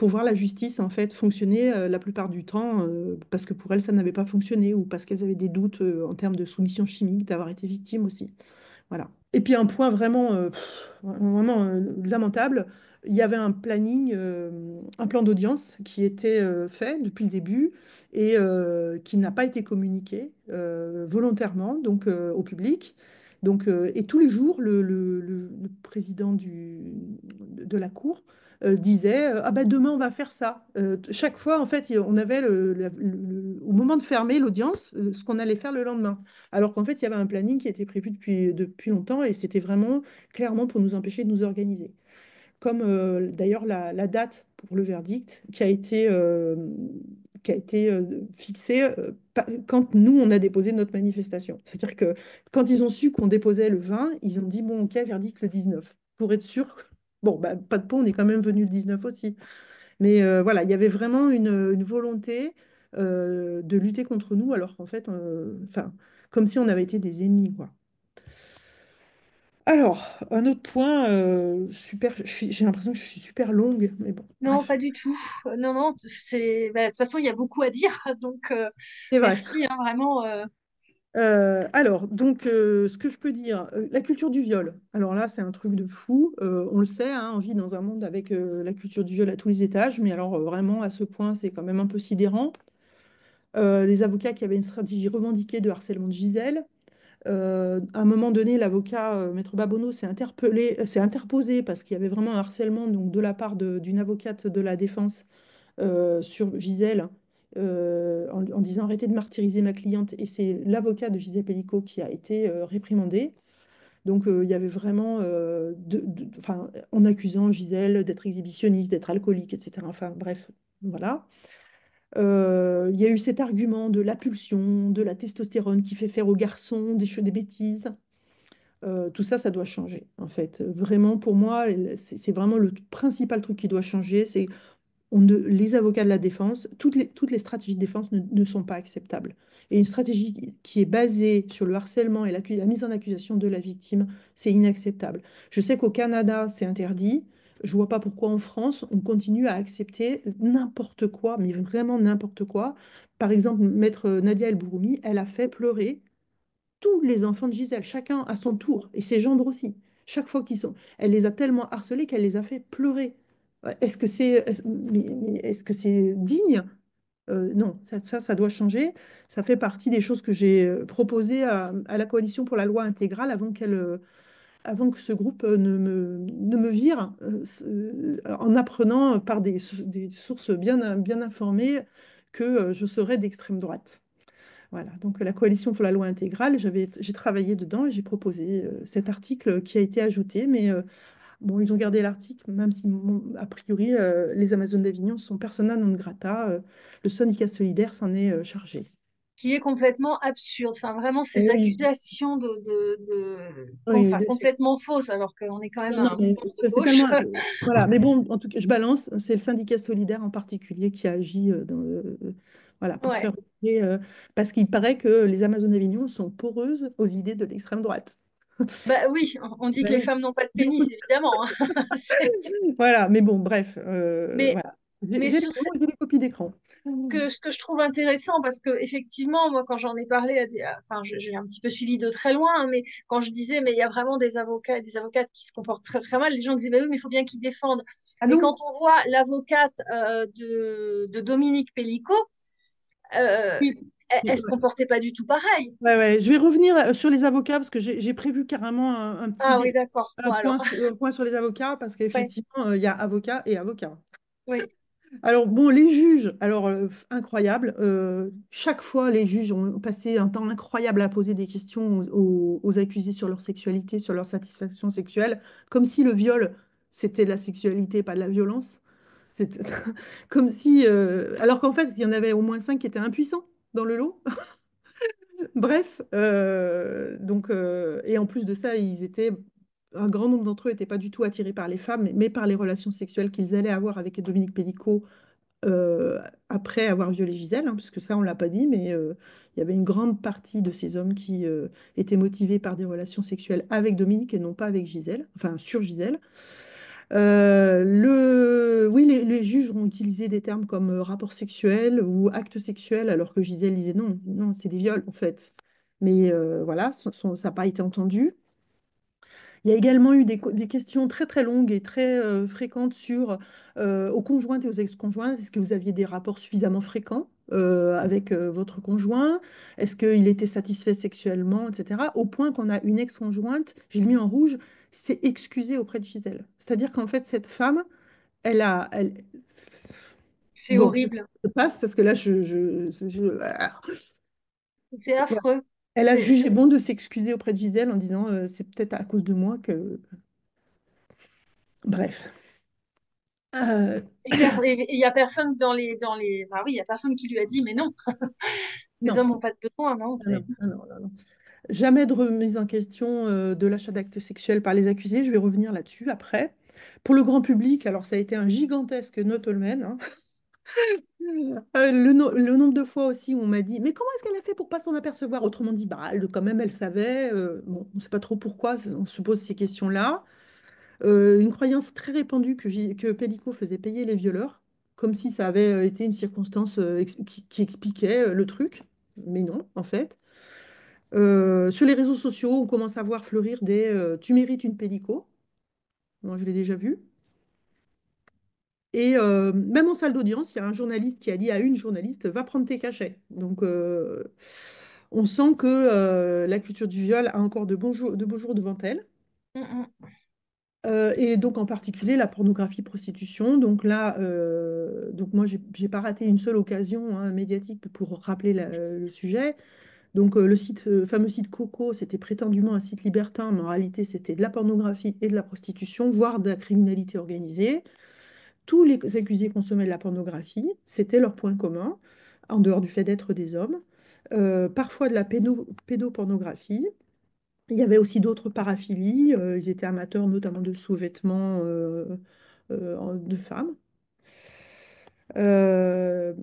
voir la justice, en fait, fonctionner la plupart du temps, parce que pour elles, ça n'avait pas fonctionné, ou parce qu'elles avaient des doutes en termes de soumission chimique, d'avoir été victimes aussi. Voilà. Et puis un point vraiment, vraiment lamentable, il y avait un planning, un plan d'audience qui était fait depuis le début et qui n'a pas été communiqué volontairement donc, au public. Donc, et tous les jours, le président de la Cour disait ah ben demain on va faire ça. Chaque fois, en fait, on avait au moment de fermer l'audience ce qu'on allait faire le lendemain. Alors qu'en fait, il y avait un planning qui était prévu depuis longtemps et c'était vraiment clairement pour nous empêcher de nous organiser. Comme d'ailleurs la date pour le verdict qui a été fixée quand nous, on a déposé notre manifestation. C'est-à-dire que quand ils ont su qu'on déposait le 20, ils ont dit, bon, ok, verdict le 19, pour être sûr. Bon, bah, pas de peau, on est quand même venu le 19 aussi. Mais voilà, il y avait vraiment une volonté de lutter contre nous, alors qu'en fait, enfin, comme si on avait été des ennemis, quoi. Alors, un autre point, super, j'ai l'impression que je suis super longue, mais bon, Non, bref, pas du tout. Non, non, c'est, bah, de toute façon, il y a beaucoup à dire, donc c'est vrai. merci, hein, vraiment. Alors, donc, ce que je peux dire, la culture du viol. Alors là, c'est un truc de fou. On le sait, hein, on vit dans un monde avec la culture du viol à tous les étages, mais alors vraiment, à ce point, c'est quand même un peu sidérant. Les avocats qui avaient une stratégie revendiquée de harcèlement de Gisèle. À un moment donné, l'avocat Maître Babonneau s'est interposé parce qu'il y avait vraiment un harcèlement donc, de la part d'une avocate de la défense sur Gisèle en disant arrêtez de martyriser ma cliente. Et c'est l'avocat de Gisèle Pellicot qui a été réprimandé. Donc il y avait vraiment, enfin, en accusant Gisèle d'être exhibitionniste, d'être alcoolique, etc. Enfin bref, voilà. Il y a eu cet argument de la pulsion, de la testostérone qui fait faire aux garçons des bêtises. Tout ça, ça doit changer, en fait. Vraiment, pour moi, c'est vraiment le principal truc qui doit changer. C'est les avocats de la défense, toutes les stratégies de défense ne sont pas acceptables. Et une stratégie qui est basée sur le harcèlement et la mise en accusation de la victime, c'est inacceptable. Je sais qu'au Canada, c'est interdit. Je vois pas pourquoi en France, on continue à accepter n'importe quoi, mais vraiment n'importe quoi. Par exemple, maître Nadia El Bouroumi, elle a fait pleurer tous les enfants de Gisèle, chacun à son tour, et ses gendres aussi. Chaque fois qu'ils sont, elle les a tellement harcelés qu'elle les a fait pleurer. Est-ce que c'est digne? Non, ça doit changer. Ça fait partie des choses que j'ai proposées à la coalition pour la loi intégrale avant que ce groupe ne me vire en apprenant par des sources bien informées que je serais d'extrême droite. Voilà, donc la coalition pour la loi intégrale, j'ai travaillé dedans et j'ai proposé cet article qui a été ajouté, mais bon, ils ont gardé l'article, même si a priori les Amazones d'Avignon sont persona non grata, le syndicat solidaire s'en est chargé. Qui est complètement absurde. Enfin, vraiment, Eh ces oui, accusations oui, enfin, bien sûr. complètement fausses, alors qu'on est quand même Non, non, un mais mouvement de ça, c'est gauche. tellement. Voilà, mais bon, en tout cas, je balance. C'est le syndicat solidaire en particulier qui a agi voilà, pour se Ouais. faire retirer, parce qu'il paraît que les Amazones d'Avignon sont poreuses aux idées de l'extrême droite. Bah oui, on dit que Ben les oui. femmes n'ont pas de pénis, évidemment, hein. C'est- Voilà, mais bon, bref, Mais, voilà. J'ai mais j'ai les sur mots, j'ai les copies d'écran. ce que je trouve intéressant, parce que effectivement, moi, quand j'en ai parlé, enfin, j'ai un petit peu suivi de très loin, hein, mais quand je disais, mais il y a vraiment des avocats et des avocates qui se comportent très très mal, les gens disaient, bah oui, mais il faut bien qu'ils défendent. Ah Mais non? quand on voit l'avocate de Dominique Pellicot, euh, Oui. elle se comportait pas du tout pareil. Ouais, ouais. Je vais revenir sur les avocats parce que j'ai prévu carrément un petit Ah oui, d'accord. Bon, alors, un point sur les avocats parce ouais, qu'effectivement, il y a avocat et avocat. oui. Alors, bon, les juges, alors, incroyable. Chaque fois, les juges ont passé un temps incroyable à poser des questions aux accusés sur leur sexualité, sur leur satisfaction sexuelle, comme si le viol, c'était de la sexualité, pas de la violence. C'était comme si, alors qu'en fait, il y en avait au moins cinq qui étaient impuissants dans le lot. Bref, et en plus de ça, un grand nombre d'entre eux n'étaient pas du tout attirés par les femmes, mais par les relations sexuelles qu'ils allaient avoir avec Dominique Pélicaud après avoir violé Gisèle, hein, parce que ça, on ne l'a pas dit, mais il y avait une grande partie de ces hommes qui étaient motivés par des relations sexuelles avec Dominique et non pas avec Gisèle, enfin sur Gisèle. Oui, les juges ont utilisé des termes comme rapport sexuel ou acte sexuel, alors que Gisèle disait non, non, c'est des viols en fait. Mais voilà, ça n'a pas été entendu. Il y a également eu des questions très très longues et très fréquentes aux conjointes et aux ex-conjoints. Est-ce que vous aviez des rapports suffisamment fréquents avec votre conjoint? Est-ce qu'il était satisfait sexuellement, etc. Au point qu'on a une ex-conjointe, j'ai mis en rouge, s'est excusée auprès de Gisèle. C'est-à-dire qu'en fait, cette femme, elle... C'est Bon, horrible. je passe parce que là, C'est affreux. elle a C'est, jugé bon de s'excuser auprès de Gisèle en disant c'est peut-être à cause de moi que... Bref. Euh, et il y a personne bah oui, il y a personne qui lui a dit, mais non, les non. hommes n'ont pas de besoin, non, Ah non, ah non, non, non. Jamais de remise en question de l'achat d'actes sexuels par les accusés. Je vais revenir là-dessus après. Pour le grand public, alors ça a été un gigantesque no man, hein. Le nombre de fois aussi où on m'a dit, mais comment est-ce qu'elle a fait pour pas s'en apercevoir? Autrement dit, bah, quand même, elle savait. Bon, on ne sait pas trop pourquoi on se pose ces questions-là. Une croyance très répandue que Pellico faisait payer les violeurs, comme si ça avait été une circonstance qui expliquait le truc. Mais non, en fait. Sur les réseaux sociaux, on commence à voir fleurir des tu mérites une pélico. Moi, je l'ai déjà vu. Et même en salle d'audience, il y a un journaliste qui a dit à une journaliste, va prendre tes cachets. Donc, on sent que la culture du viol a encore de beaux jours devant elle. Mm, Et donc, en particulier, la pornographie prostitution. Donc là, moi, j'ai pas raté une seule occasion hein, médiatique pour rappeler le sujet. Donc, fameux site Coco, c'était prétendument un site libertin, mais en réalité, c'était de la pornographie et de la prostitution, voire de la criminalité organisée. Tous les accusés consommaient de la pornographie, c'était leur point commun, en dehors du fait d'être des hommes. Parfois de la pédopornographie. Il y avait aussi d'autres paraphilies. Ils étaient amateurs notamment de sous-vêtements de femmes. Euh,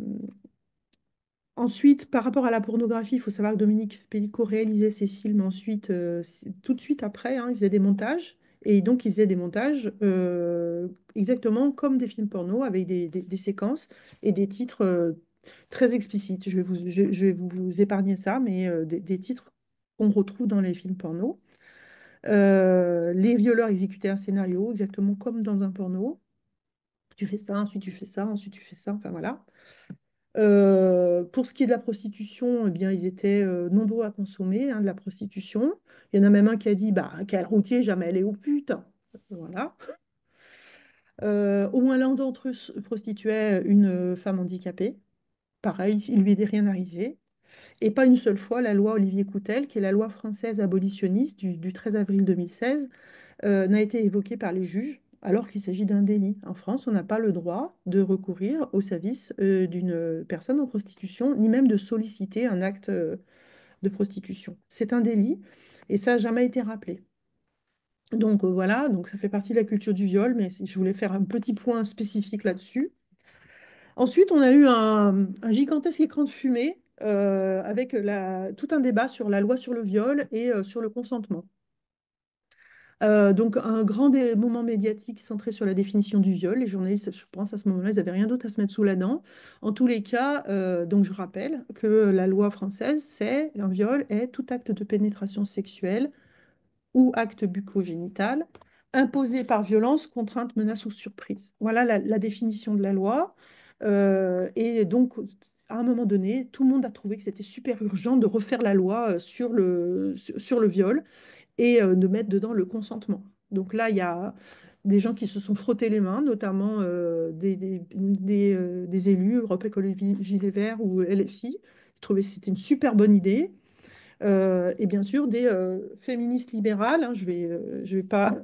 Ensuite, par rapport à la pornographie, il faut savoir que Dominique Pellico réalisait ses films ensuite, tout de suite après, hein, il faisait des montages. Et donc, il faisait des montages exactement comme des films porno, avec des séquences et des titres très explicites. Je vais vous épargner ça, mais des titres qu'on retrouve dans les films porno. Les violeurs exécutaient un scénario exactement comme dans un porno. Tu fais ça, ensuite tu fais ça, ensuite tu fais ça, enfin voilà. Pour ce qui est de la prostitution, eh bien, ils étaient nombreux à consommer hein, de la prostitution. Il y en a même un qui a dit bah, quel routier, jamais allé aux putes. Voilà. Au moins l'un d'entre eux se prostituait une femme handicapée. Pareil, il lui est rien arrivé. Et pas une seule fois, la loi Olivier Coutel, qui est la loi française abolitionniste du 13 avril 2016, n'a été évoquée par les juges, alors qu'il s'agit d'un délit. En France, on n'a pas le droit de recourir au service d'une personne en prostitution, ni même de solliciter un acte de prostitution. C'est un délit et ça n'a jamais été rappelé. Donc voilà, donc ça fait partie de la culture du viol, mais je voulais faire un petit point spécifique là-dessus. Ensuite, on a eu un gigantesque écran de fumée avec tout un débat sur la loi sur le viol et sur le consentement. Donc, un moment médiatique centré sur la définition du viol. Les journalistes, je pense, à ce moment-là, ils n'avaient rien d'autre à se mettre sous la dent. En tous les cas, donc je rappelle que la loi française, c'est un viol est tout acte de pénétration sexuelle ou acte bucco-génital imposé par violence, contrainte, menace ou surprise. Voilà la définition de la loi. Et donc, à un moment donné, tout le monde a trouvé que c'était super urgent de refaire la loi sur le viol et de mettre dedans le consentement. Donc là, il y a des gens qui se sont frottés les mains, notamment des élus, Europe Écologie Les Verts ou LFI. Je trouvais que c'était une super bonne idée. Et bien sûr, des féministes libérales, hein, je vais pas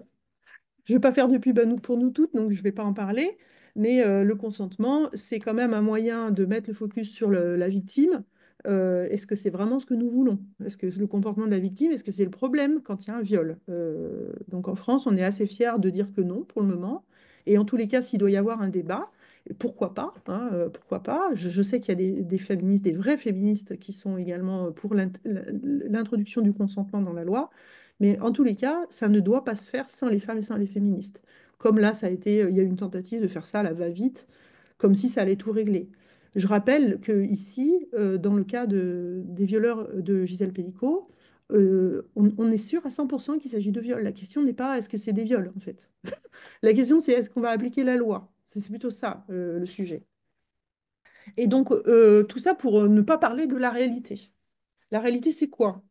faire de pub à nous pour nous toutes, donc je ne vais pas en parler. Mais le consentement, c'est quand même un moyen de mettre le focus sur la victime. Est-ce que c'est vraiment ce que nous voulons? Est-ce que le comportement de la victime, est-ce que c'est le problème quand il y a un viol? Donc en France, on est assez fiers de dire que non pour le moment. Et en tous les cas, s'il doit y avoir un débat, pourquoi pas, hein, pourquoi pas? Je sais qu'il y a des féministes, des vrais féministes qui sont également pour l'introduction du consentement dans la loi. Mais en tous les cas, ça ne doit pas se faire sans les femmes et sans les féministes. Comme là, ça a été, il y a eu une tentative de faire ça à la va-vite, comme si ça allait tout régler. Je rappelle que ici, dans le cas des violeurs de Gisèle Pelicot, on est sûr à 100% qu'il s'agit de viol. La question n'est pas est-ce que c'est des viols, en fait. La question, c'est est-ce qu'on va appliquer la loi? C'est plutôt ça, le sujet. Et donc, tout ça pour ne pas parler de la réalité. La réalité, c'est quoi?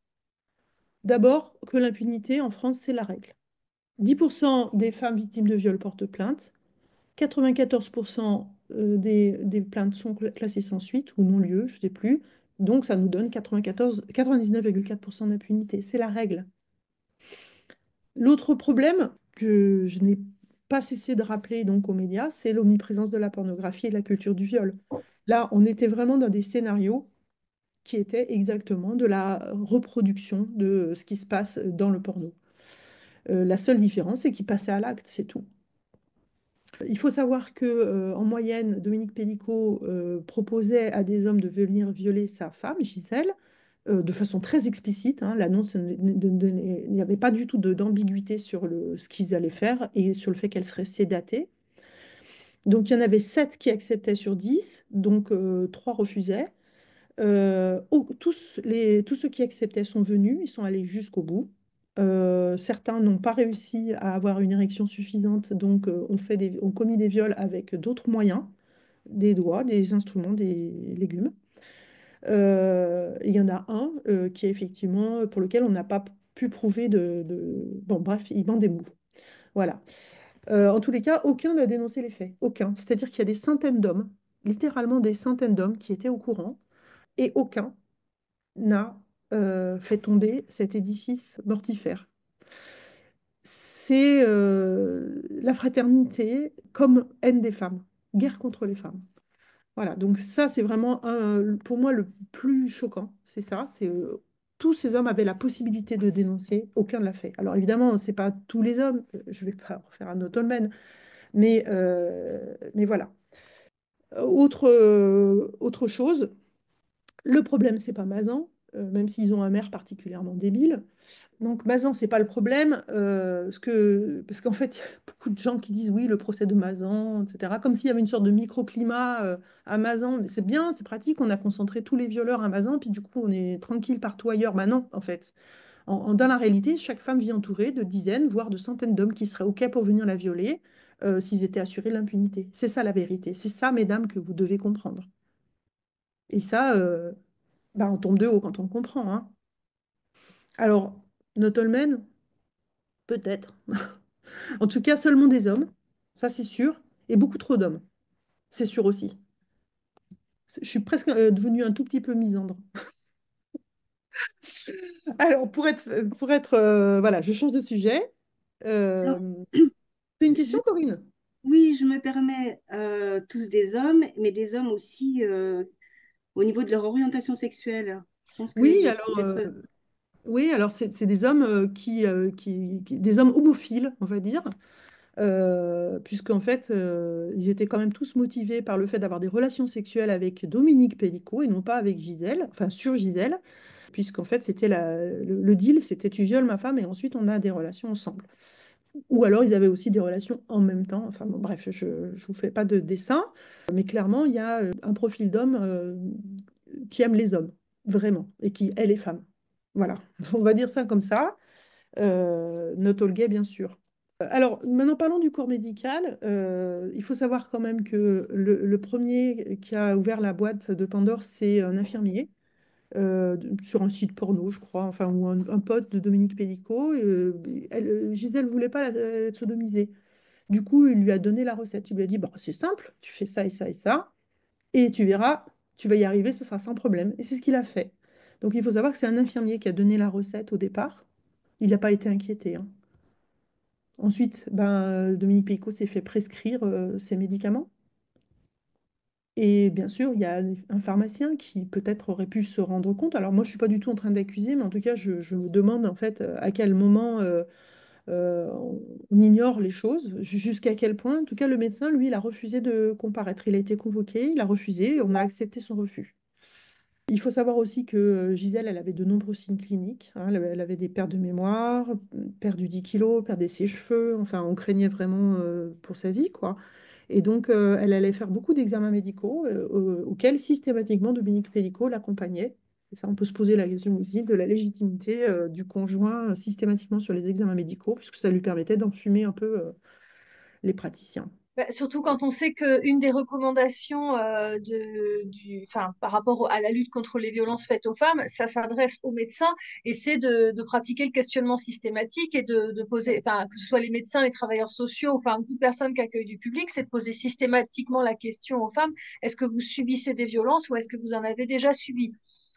D'abord, que l'impunité en France, c'est la règle. 10% des femmes victimes de viol portent plainte. 94% des plaintes sont classées sans suite ou non-lieu, je ne sais plus. Donc, ça nous donne 99,4% d'impunité. C'est la règle. L'autre problème que je n'ai pas cessé de rappeler donc aux médias, c'est l'omniprésence de la pornographie et de la culture du viol. Là, on était vraiment dans des scénarios qui étaient exactement de la reproduction de ce qui se passe dans le porno. La seule différence, c'est qu'ils passaient à l'acte, c'est tout. Il faut savoir que, en moyenne, Dominique Pélicaud proposait à des hommes de venir violer sa femme, Gisèle, de façon très explicite, hein. L'annonce, il n'y avait pas du tout d'ambiguïté sur ce qu'ils allaient faire et sur le fait qu'elle serait sédatée. Donc il y en avait 7 qui acceptaient sur 10, donc 3 refusaient. Tous ceux qui acceptaient sont venus, ils sont allés jusqu'au bout. Certains n'ont pas réussi à avoir une érection suffisante, donc ont commis des viols avec d'autres moyens, des doigts, des instruments, des légumes. Il y en a un qui est effectivement pour lequel on n'a pas pu prouver Bon, bref, il vend des mous. Voilà. En tous les cas, aucun n'a dénoncé les faits. Aucun. C'est-à-dire qu'il y a des centaines d'hommes, littéralement des centaines d'hommes qui étaient au courant, et aucun n'a fait tomber cet édifice mortifère. C'est la fraternité comme haine des femmes, guerre contre les femmes. Voilà, donc ça c'est vraiment pour moi le plus choquant, c'est ça, c'est tous ces hommes avaient la possibilité de dénoncer, aucun ne l'a fait. Alors évidemment, c'est pas tous les hommes, je vais pas refaire un autonomène, mais voilà. Autre chose, le problème c'est pas Mazan, même s'ils ont un maire particulièrement débile. Donc Mazan, c'est pas le problème, parce qu'en fait, il y a beaucoup de gens qui disent oui, le procès de Mazan, etc. Comme s'il y avait une sorte de microclimat à Mazan. Mais c'est bien, c'est pratique, on a concentré tous les violeurs à Mazan, puis du coup, on est tranquille partout ailleurs. Bah non, en fait. Dans la réalité, chaque femme vit entourée de dizaines, voire de centaines d'hommes qui seraient OK pour venir la violer s'ils étaient assurés de l'impunité. C'est ça la vérité. C'est ça, mesdames, que vous devez comprendre. Et ça, bah, on tombe de haut quand on le comprend, hein. Alors, Notolmen, peut-être. En tout cas, seulement des hommes, ça c'est sûr, et beaucoup trop d'hommes, c'est sûr aussi. Je suis presque devenue un tout petit peu misandre. Alors, voilà, je change de sujet. Alors, Euh, c'est une question, je- Corinne? oui, je me permets, tous des hommes, mais des hommes aussi au niveau de leur orientation sexuelle. Je pense qu'il Oui, y a alors, peut-être... c'est des hommes des hommes homophiles, on va dire, puisqu'en fait, ils étaient quand même tous motivés par le fait d'avoir des relations sexuelles avec Dominique Pellicot et non pas avec Gisèle, enfin sur Gisèle, puisqu'en fait, c'était le deal, c'était tu violes ma femme et ensuite on a des relations ensemble. Ou alors ils avaient aussi des relations en même temps. Enfin bon, bref, je ne vous fais pas de dessin, mais clairement, il y a un profil d'homme qui aime les hommes, vraiment, et qui hait les femmes. Voilà, on va dire ça comme ça. Not all gay, bien sûr. Alors, maintenant parlons du corps médical. Il faut savoir quand même que le premier qui a ouvert la boîte de Pandore, c'est un infirmier sur un site porno, je crois, enfin, ou un pote de Dominique Pellicot. Gisèle ne voulait pas être sodomisée. Du coup, il lui a donné la recette. Il lui a dit, bon, c'est simple, tu fais ça et ça et ça, et tu verras, tu vas y arriver, ce sera sans problème. Et c'est ce qu'il a fait. Donc il faut savoir que c'est un infirmier qui a donné la recette au départ. Il n'a pas été inquiété, hein. Ensuite, ben, Dominique Pélicaud s'est fait prescrire ses médicaments. Et bien sûr, il y a un pharmacien qui peut-être aurait pu se rendre compte. Alors moi, je ne suis pas du tout en train d'accuser, mais en tout cas, je me demande en fait à quel moment on ignore les choses, jusqu'à quel point. En tout cas, le médecin, lui, il a refusé de comparaître. Il a été convoqué, il a refusé, et on a accepté son refus. Il faut savoir aussi que Gisèle, elle avait de nombreux signes cliniques, hein. Elle avait des pertes de mémoire, perdu 10 kilos, perdait ses cheveux. Enfin, on craignait vraiment pour sa vie, quoi. Et donc, elle allait faire beaucoup d'examens médicaux auxquels systématiquement Dominique Pélicaud l'accompagnait. Et ça, on peut se poser la question aussi de la légitimité du conjoint systématiquement sur les examens médicaux, puisque ça lui permettait d'enfumer un peu les praticiens. Bah, surtout quand on sait qu'une des recommandations enfin, par rapport à la lutte contre les violences faites aux femmes, ça s'adresse aux médecins et c'est de pratiquer le questionnement systématique et de poser, enfin, que ce soit les médecins, les travailleurs sociaux, enfin, toute personne qui accueille du public, c'est de poser systématiquement la question aux femmes, est-ce que vous subissez des violences ou est-ce que vous en avez déjà subi?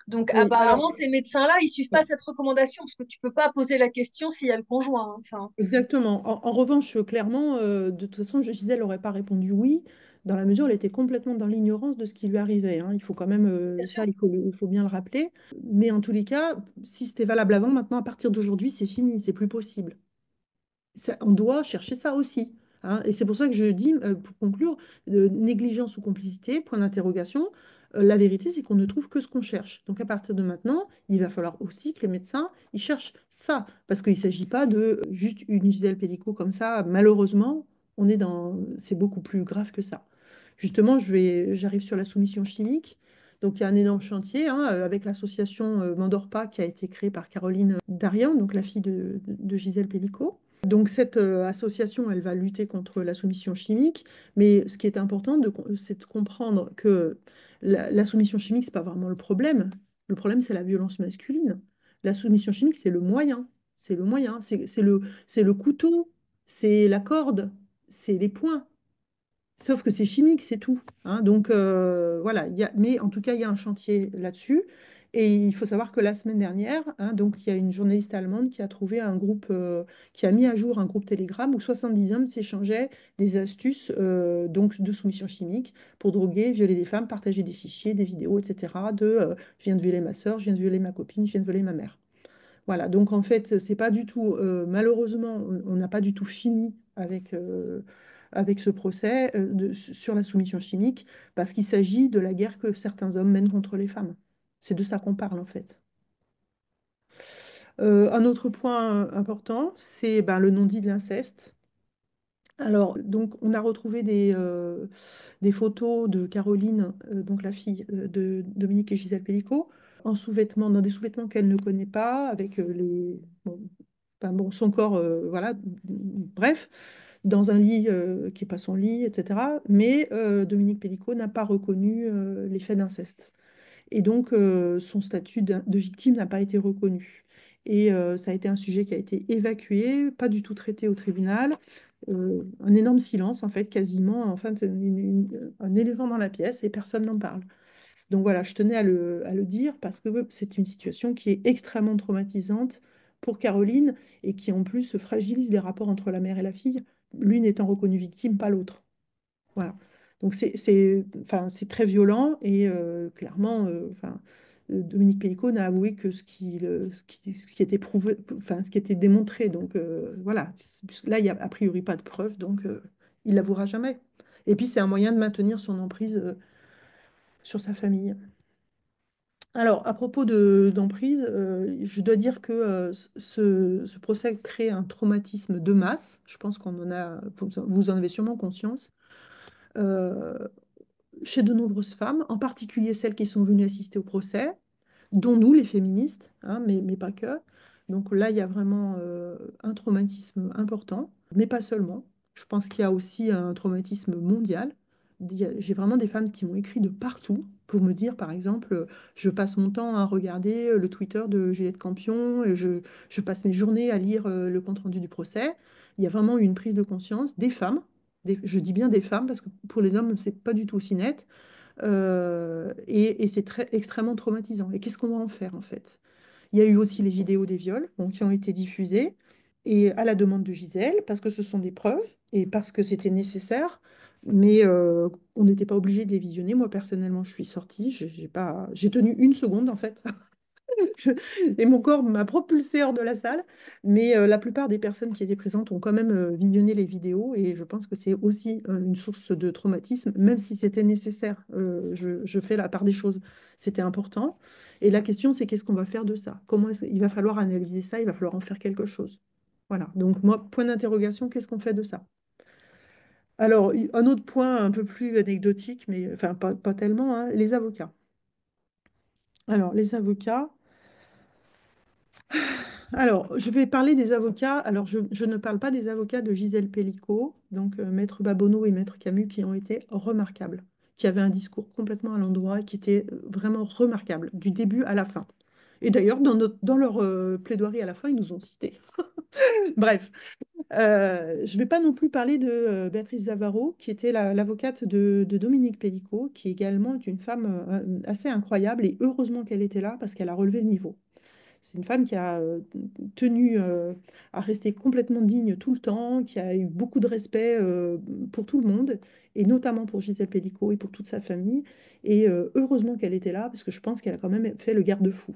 Donc, Oui, alors, apparemment, ces médecins-là, ils suivent pas cette recommandation parce que tu peux pas poser la question s'il y a le conjoint, hein. Enfin, exactement. En revanche, clairement, de toute façon, Gisèle n'aurait pas répondu oui, dans la mesure où elle était complètement dans l'ignorance de ce qui lui arrivait, hein. Il faut quand même, bien sûr. ça, il faut bien le rappeler. Mais en tous les cas, si c'était valable avant, maintenant, à partir d'aujourd'hui, c'est fini, c'est plus possible. On doit chercher ça aussi, hein. Et c'est pour ça que je dis, pour conclure, négligence ou complicité, point d'interrogation. La vérité, c'est qu'on ne trouve que ce qu'on cherche. Donc à partir de maintenant, il va falloir aussi que les médecins, ils cherchent ça. Parce qu'il ne s'agit pas de juste une Gisèle Pélicaud comme ça. Malheureusement, c'est beaucoup plus grave que ça. Justement, j'arrive sur la soumission chimique. Donc, il y a un énorme chantier, hein, avec l'association Mandorpa qui a été créée par Caroline Darian, donc la fille de Gisèle Pélicaud. Donc cette association, elle va lutter contre la soumission chimique, mais ce qui est important, c'est de comprendre que la soumission chimique, c'est pas vraiment le problème. Le problème, c'est la violence masculine. La soumission chimique, c'est le moyen. C'est le moyen. C'est le couteau, c'est la corde, c'est les poings. Sauf que c'est chimique, c'est tout, hein. Donc voilà, mais en tout cas, il y a un chantier là-dessus. Et il faut savoir que la semaine dernière, hein, donc, il y a une journaliste allemande qui a trouvé un groupe, qui a mis à jour un groupe Telegram où 70 hommes s'échangeaient des astuces donc, de soumission chimique pour droguer, violer des femmes, partager des fichiers, des vidéos, etc. Je viens de violer ma soeur, je viens de violer ma copine, je viens de violer ma mère. Voilà, donc en fait, c'est pas du tout, malheureusement, on n'a pas du tout fini avec ce procès sur la soumission chimique, parce qu'il s'agit de la guerre que certains hommes mènent contre les femmes. C'est de ça qu'on parle en fait. Un autre point important, c'est ben, le non-dit de l'inceste. Alors, donc, on a retrouvé des photos de Caroline, donc la fille de Dominique et Gisèle Pélicaud, en sous-vêtements, dans des sous-vêtements qu'elle ne connaît pas, avec bon, enfin, bon, son corps, voilà, bref, dans un lit qui n'est pas son lit, etc. Mais Dominique Pélicaud n'a pas reconnu les faits d'inceste. Et donc, son statut de victime n'a pas été reconnu. Et ça a été un sujet qui a été évacué, pas du tout traité au tribunal. Un énorme silence, en fait, quasiment, enfin, un éléphant dans la pièce et personne n'en parle. Donc voilà, je tenais à le dire parce que c'est une situation qui est extrêmement traumatisante pour Caroline et qui en plus fragilise les rapports entre la mère et la fille, l'une étant reconnue victime, pas l'autre. Voilà. Donc enfin, c'est très violent et clairement, enfin, Dominique Pénicaud n'a avoué que ce qui était prouvé, enfin, ce qui était démontré. Donc voilà, puisque là, il n'y a a priori pas de preuves, donc il l'avouera jamais. Et puis, c'est un moyen de maintenir son emprise sur sa famille. Alors, à propos d'emprise, je dois dire que ce procès crée un traumatisme de masse. Je pense vous en avez sûrement conscience. Euh, Chez de nombreuses femmes, en particulier celles qui sont venues assister au procès, dont nous, les féministes, hein, mais pas que. Donc là, il y a vraiment un traumatisme important, mais pas seulement. Je pense qu'il y a aussi un traumatisme mondial. J'ai vraiment des femmes qui m'ont écrit de partout, pour me dire, par exemple, je passe mon temps à regarder le Twitter de Juliette Campion, et je passe mes journées à lire le compte-rendu du procès. Il y a vraiment eu une prise de conscience des femmes, je dis bien des femmes, parce que pour les hommes, c'est pas du tout aussi net, et c'est extrêmement traumatisant. Et qu'est-ce qu'on va en faire, en fait? Il y a eu aussi les vidéos des viols, bon, qui ont été diffusées, et à la demande de Gisèle, parce que ce sont des preuves et parce que c'était nécessaire, mais on n'était pas obligé de les visionner. Moi, personnellement, je suis sortie, j'ai tenu une seconde, en fait. Je- Et mon corps m'a propulsé hors de la salle. Mais la plupart des personnes qui étaient présentes ont quand même visionné les vidéos et je pense que c'est aussi une source de traumatisme, même si c'était nécessaire. Je fais la part des choses. C'était important. Et la question, c'est qu'est-ce qu'on va faire de ça? Il va falloir analyser ça, il va falloir en faire quelque chose. Voilà. Donc, moi, point d'interrogation, qu'est-ce qu'on fait de ça? Alors, un autre point un peu plus anecdotique, mais enfin, pas tellement, hein, les avocats. Alors, les avocats. Alors, je vais parler des avocats. Alors, je ne parle pas des avocats de Gisèle Pellicot, donc Maître Babonneau et Maître Camus, qui ont été remarquables, qui avaient un discours complètement à l'endroit, qui était vraiment remarquable, du début à la fin. Et d'ailleurs, dans leur plaidoirie à la fin, ils nous ont cités. Bref, je ne vais pas non plus parler de Béatrice Zavaro, qui était l'avocate de Dominique Pellicot, qui également est une femme assez incroyable, et heureusement qu'elle était là, parce qu'elle a relevé le niveau. C'est une femme qui a tenu à rester complètement digne tout le temps, qui a eu beaucoup de respect pour tout le monde, et notamment pour Gisèle Pellicot et pour toute sa famille. Et heureusement qu'elle était là, parce que je pense qu'elle a quand même fait le garde-fou.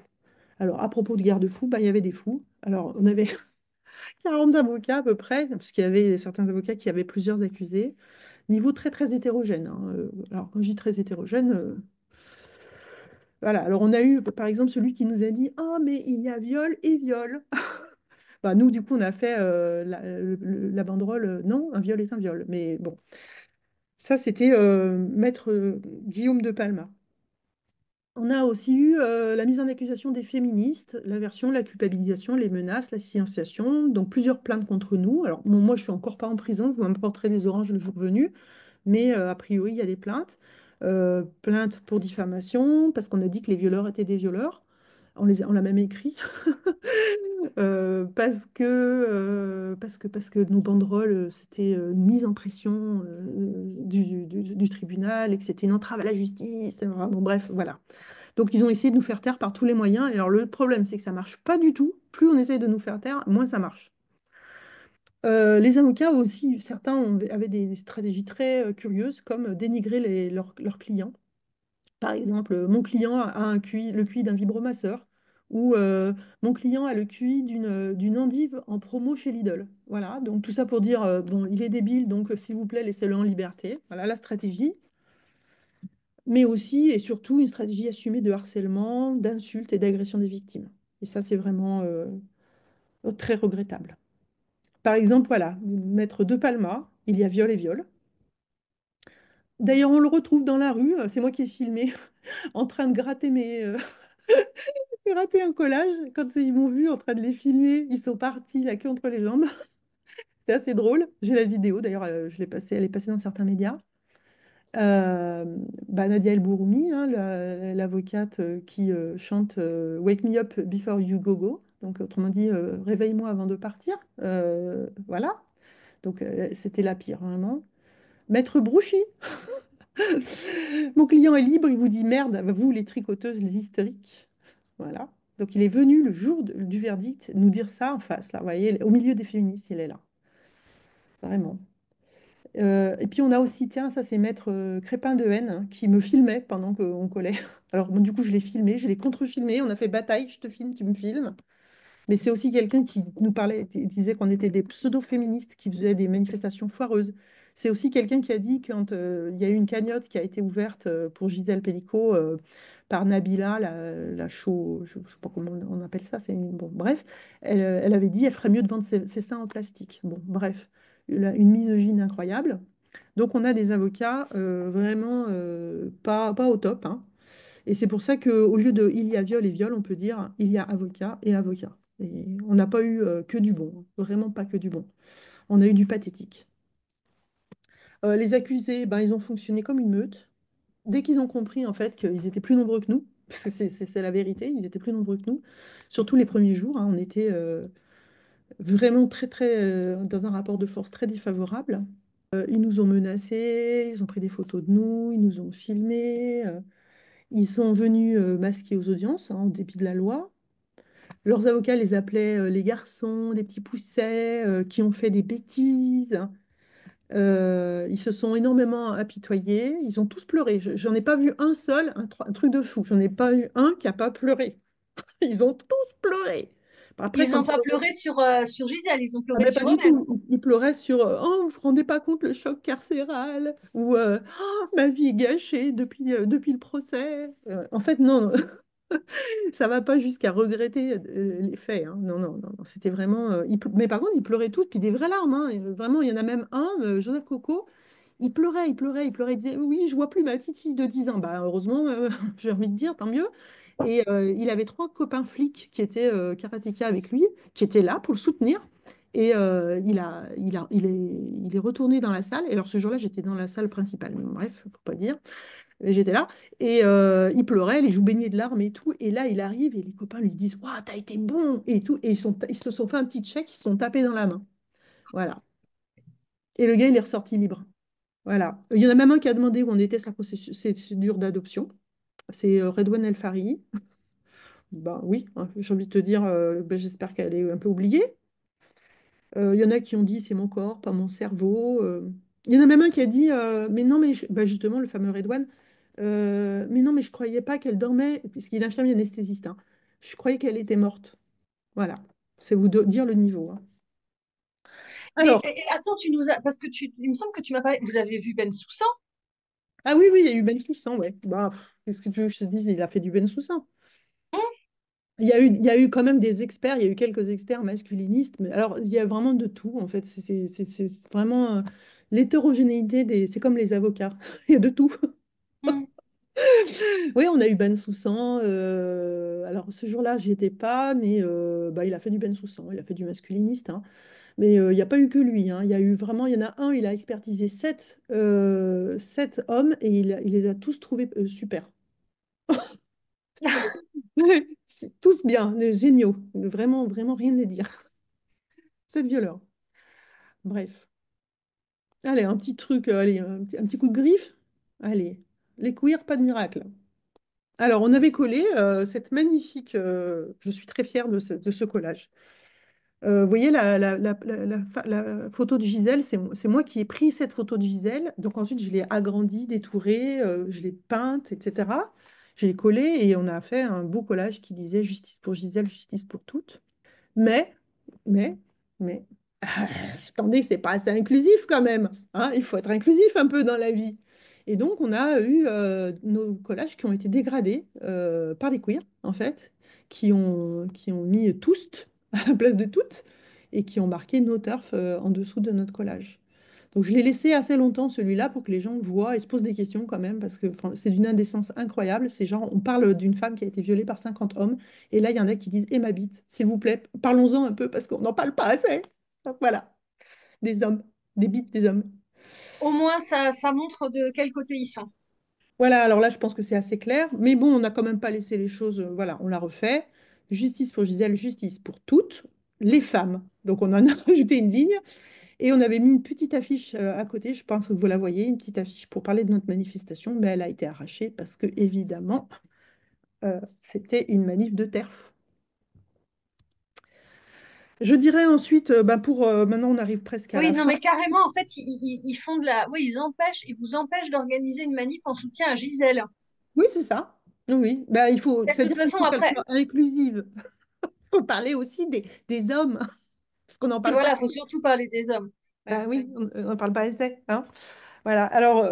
Alors, à propos de garde-fou, bah, il y avait des fous. Alors, on avait 40 avocats à peu près, parce qu'il y avait certains avocats qui avaient plusieurs accusés. Niveau très, très hétérogène, hein. Alors, quand je dis très hétérogène, voilà. Alors, on a eu, par exemple, celui qui nous a dit: Ah, mais il y a viol et viol. Bah, nous, du coup, on a fait la banderole, non, un viol est un viol. Mais bon, ça, c'était Maître Guillaume de Palma. On a aussi eu la mise en accusation des féministes, la version, la culpabilisation, les menaces, la silenciation, donc plusieurs plaintes contre nous. Alors, bon, moi, je suis encore pas en prison, vous m'apporterez des oranges le jour venu, mais a priori, il y a des plaintes. Plaintes pour diffamation, parce qu'on a dit que les violeurs étaient des violeurs. On l'a même écrit. Parce que nos banderoles, c'était une mise en pression du tribunal et que c'était une entrave à la justice. Bon, bref, voilà. Donc, ils ont essayé de nous faire taire par tous les moyens. Et alors, le problème, c'est que ça marche pas du tout. Plus on essaye de nous faire taire, moins ça marche. Les avocats aussi, certains avaient des stratégies très curieuses, comme dénigrer leurs clients. Par exemple, mon client a le QI d'un vibromasseur ou mon client a le QI d'une endive en promo chez Lidl. Voilà, donc tout ça pour dire, bon, il est débile, donc s'il vous plaît, laissez-le en liberté. Voilà la stratégie. Mais aussi et surtout une stratégie assumée de harcèlement, d'insultes et d'agression des victimes. Et ça, c'est vraiment très regrettable. Par exemple, voilà, Maître De Palma, il y a viol et viol. D'ailleurs, on le retrouve dans la rue, c'est moi qui ai filmé, en train de gratter j'ai raté un collage. Quand ils m'ont vu en train de les filmer, ils sont partis la queue entre les jambes. C'était assez drôle. J'ai la vidéo, d'ailleurs, elle est passée dans certains médias. Euh, Nadia El Bouroumi, hein, l'avocate qui chante Wake me up before you go go. Donc, autrement dit, réveille-moi avant de partir. Voilà. Donc, c'était la pire, vraiment. Maître Brouchy. Mon client est libre, il vous dit merde, vous les tricoteuses, les hystériques. Voilà. Donc il est venu le jour du verdict nous dire ça en face, là, vous voyez, au milieu des féministes, il est là. Vraiment. Et puis on a aussi, tiens, ça c'est Maître Crépin de Haine hein, qui me filmait pendant qu'on collait. Alors bon, du coup, je l'ai filmé, je l'ai contre-filmé, on a fait bataille, je te filme, tu me filmes. Mais c'est aussi quelqu'un qui nous parlait, disait qu'on était des pseudo-féministes qui faisaient des manifestations foireuses. C'est aussi quelqu'un qui a dit quand il y a eu une cagnotte qui a été ouverte pour Gisèle Pellicot par Nabila, la show, je ne sais pas comment on appelle ça, bon, bref, elle avait dit elle ferait mieux de vendre ses seins en plastique. Bon, bref, une misogyne incroyable. Donc on a des avocats vraiment pas au top, hein. Et c'est pour ça qu'au lieu de il y a viol et viol, on peut dire il y a avocat et avocat. Et on n'a pas eu que du bon, hein. Vraiment pas que du bon. On a eu du pathétique. Les accusés, ben, ils ont fonctionné comme une meute. dès qu'ils ont compris en fait qu'ils étaient plus nombreux que nous, parce que c'est la vérité, ils étaient plus nombreux que nous, surtout les premiers jours, hein, on était vraiment dans un rapport de force très défavorable. Ils nous ont menacés, ils ont pris des photos de nous, ils nous ont filmés, ils sont venus masqués aux audiences, hein, en dépit de la loi. Leurs avocats les appelaient les garçons, des petits poussets qui ont fait des bêtises. Ils se sont énormément apitoyés. Ils ont tous pleuré. J'en ai pas vu un seul, un truc de fou. J'en ai pas vu un qui a pas pleuré. Ils ont tous pleuré. Après, Ils quand n'ont pas pleuré sur Gisèle, ils ont ah pleuré ben pas sur du eux-mêmes. tout. Ils pleuraient sur oh, vous ne vous rendez pas compte le choc carcéral ou oh, ma vie est gâchée depuis le procès. En fait, non, ça va pas jusqu'à regretter les faits, hein. Non, non, non, non. C'était vraiment. Mais par contre, ils pleuraient tous, puis des vraies larmes, hein. Vraiment, il y en a même un, Joseph Coco, il pleurait, il pleurait, il pleurait. Il disait oui, je vois plus ma petite fille de 10 ans. Bah, heureusement, j'ai envie de dire, tant mieux. Et il avait trois copains flics qui étaient karatéka avec lui, qui étaient là pour le soutenir. Et il est retourné dans la salle. Et alors ce jour-là, j'étais dans la salle principale. Mais bref, faut pas dire. J'étais là. Et il pleurait, les joues baignées de larmes et tout. Et là, il arrive et les copains lui disent waouh, t'as été bon et tout. Et ils se sont fait un petit check, ils se sont tapés dans la main. Voilà. Et le gars, il est ressorti libre. Voilà. Il y en a même un qui a demandé où en était sa procédure d'adoption. C'est Redouane El Farid. Ben oui, hein, j'ai envie de te dire, ben, j'espère qu'elle est un peu oubliée. Il y en a qui ont dit c'est mon corps, pas mon cerveau. Il y en a même un qui a dit mais non, mais ben, justement, le fameux Redouane, mais non, mais je croyais pas qu'elle dormait, puisqu'il est infirmier anesthésiste, hein. Je croyais qu'elle était morte. Voilà, c'est dire le niveau, hein. Mais Alors, attends, parce que il me semble que tu m'as parlé, vous avez vu Ben Soussan? ah oui, oui, il y a eu Ben Soussan, ouais. Bah, qu'est-ce que tu veux que je te dise, il a fait du Ben Soussan. Il y a eu quand même des experts, il y a eu quelques experts masculinistes, mais alors il y a vraiment de tout en fait. C'est vraiment l'hétérogénéité c'est comme les avocats, il y a de tout. Hmm. Oui, on a eu Ben Soussan. Alors ce jour-là, j'y étais pas, mais bah, il a fait du Ben Soussan, il a fait du masculiniste, hein. Mais il n'y a pas eu que lui, hein. Il y a eu vraiment, il y en a un, il a expertisé sept hommes et il les a tous trouvés super. C'est tous bien, géniaux, vraiment, vraiment rien à dire. Sept violeurs. Bref. Allez, un petit truc, allez, un petit coup de griffe. Allez, les queers, pas de miracle. Alors, on avait collé cette magnifique. Je suis très fière de ce collage. Vous voyez la photo de Gisèle, c'est moi qui ai pris cette photo de Gisèle. Donc ensuite, je l'ai agrandie, détourée, je l'ai peinte, etc. Je l'ai collée et on a fait un beau collage qui disait justice pour Gisèle, justice pour toutes. Mais, mais, mais, attendez, c'est pas assez inclusif quand même, hein. Il faut être inclusif un peu dans la vie. Et donc, on a eu nos collages qui ont été dégradés par des queers, en fait, qui ont mis toast à la place de toutes et qui ont marqué no turf en dessous de notre collage. Donc, je l'ai laissé assez longtemps, celui-là, pour que les gens le voient et se posent des questions quand même, parce que enfin, c'est d'une indécence incroyable. C'est genre, on parle d'une femme qui a été violée par 50 hommes, et là, il y en a qui disent, et ma bite, s'il vous plaît, parlons-en un peu, parce qu'on n'en parle pas assez. Donc, voilà, des hommes, des bites des hommes. Au moins, ça montre de quel côté ils sont. Voilà, alors là, je pense que c'est assez clair, mais bon, on n'a quand même pas laissé les choses, voilà, on l'a refait. Justice pour Gisèle, justice pour toutes les femmes. Donc, on en a rajouté une ligne. Et on avait mis une petite affiche à côté, je pense que vous la voyez, une petite affiche pour parler de notre manifestation, mais elle a été arrachée parce que, évidemment, c'était une manif de TERF. Je dirais ensuite, bah, maintenant on arrive presque à Oui, la non, fin. mais carrément, en fait, ils font de la. Oui, ils vous empêchent d'organiser une manif en soutien à Gisèle. Oui, c'est ça. Oui, bah, De toute c'est-à-dire qu'il façon, faut qu'elle après, soit inclusive. Il faut parler aussi des hommes, parce qu'on n'en et parle pas. voilà, il faut surtout parler des hommes. Ouais, Bah ouais. oui, on n'en parle pas assez, hein. Voilà. Alors,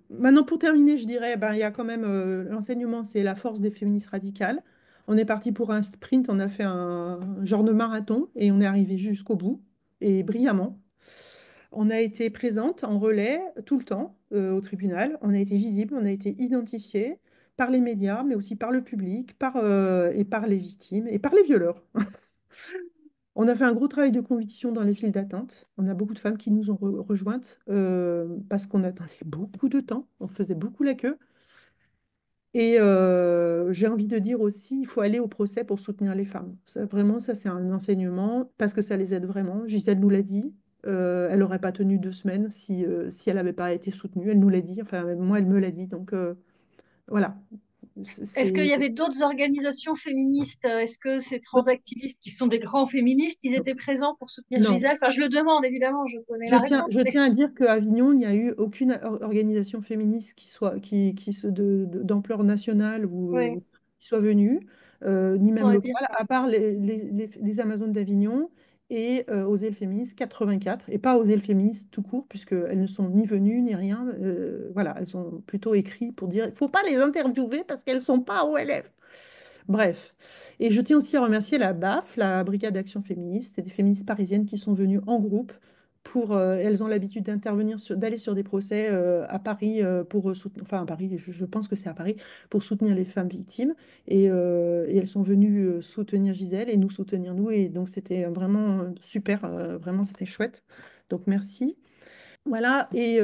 maintenant, pour terminer, je dirais, ben, il y a quand même l'enseignement, c'est la force des féministes radicales. On est parti pour un sprint, on a fait un genre de marathon et on est arrivé jusqu'au bout et brillamment. On a été présente en relais tout le temps au tribunal. On a été visible, on a été identifié par les médias, mais aussi par le public, et par les victimes et par les violeurs. On a fait un gros travail de conviction dans les files d'attente. On a beaucoup de femmes qui nous ont rejointes parce qu'on attendait beaucoup de temps, on faisait beaucoup la queue. Et j'ai envie de dire aussi, il faut aller au procès pour soutenir les femmes. Vraiment, ça c'est un enseignement parce que ça les aide vraiment. Gisèle nous l'a dit. Elle n'aurait pas tenu 2 semaines si elle n'avait pas été soutenue. Elle nous l'a dit. Enfin, moi, elle me l'a dit. Donc voilà. Est-ce qu'il C'est y avait d'autres organisations féministes? Est-ce que ces transactivistes, qui sont des grands féministes, ils étaient présents pour soutenir non. Gisèle? Enfin, je le demande, évidemment, je connais la réponse. Je tiens à dire qu'à Avignon, il n'y a eu aucune organisation féministe d'ampleur nationale ou Oui, qui soit venue, ni on même va dire. locale, à part les Amazones d'Avignon et Oser le féministe 84, et pas Oser le féministe tout court, puisqu'elles ne sont ni venues ni rien. Voilà, elles ont plutôt écrit pour dire il ne faut pas les interviewer parce qu'elles ne sont pas OLF. Bref. Et je tiens aussi à remercier la BAF, la Brigade d'Action Féministe, et des féministes parisiennes qui sont venues en groupe elles ont l'habitude d'aller sur des procès à Paris pour soutenir, enfin à Paris, je pense que c'est à Paris, pour soutenir les femmes victimes. Et elles sont venues soutenir Gisèle et nous soutenir nous. Et donc c'était vraiment super, vraiment c'était chouette. Donc merci. Voilà, et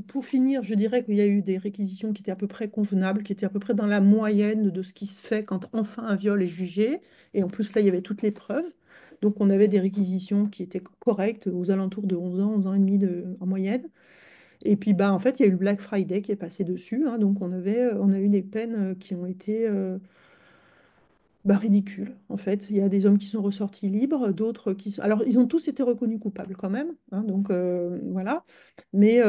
pour finir, je dirais qu'il y a eu des réquisitions qui étaient à peu près convenables, qui étaient à peu près dans la moyenne de ce qui se fait quand enfin un viol est jugé. Et en plus, là, il y avait toutes les preuves. Donc, on avait des réquisitions qui étaient correctes aux alentours de 11 ans et demi en moyenne. Et puis, bah, en fait, il y a eu le Black Friday qui est passé dessus, hein. Donc, on a eu des peines qui ont été bah, ridicule, en fait. Il y a des hommes qui sont ressortis libres, d'autres qui sont... Alors, ils ont tous été reconnus coupables quand même, hein, donc voilà. Mais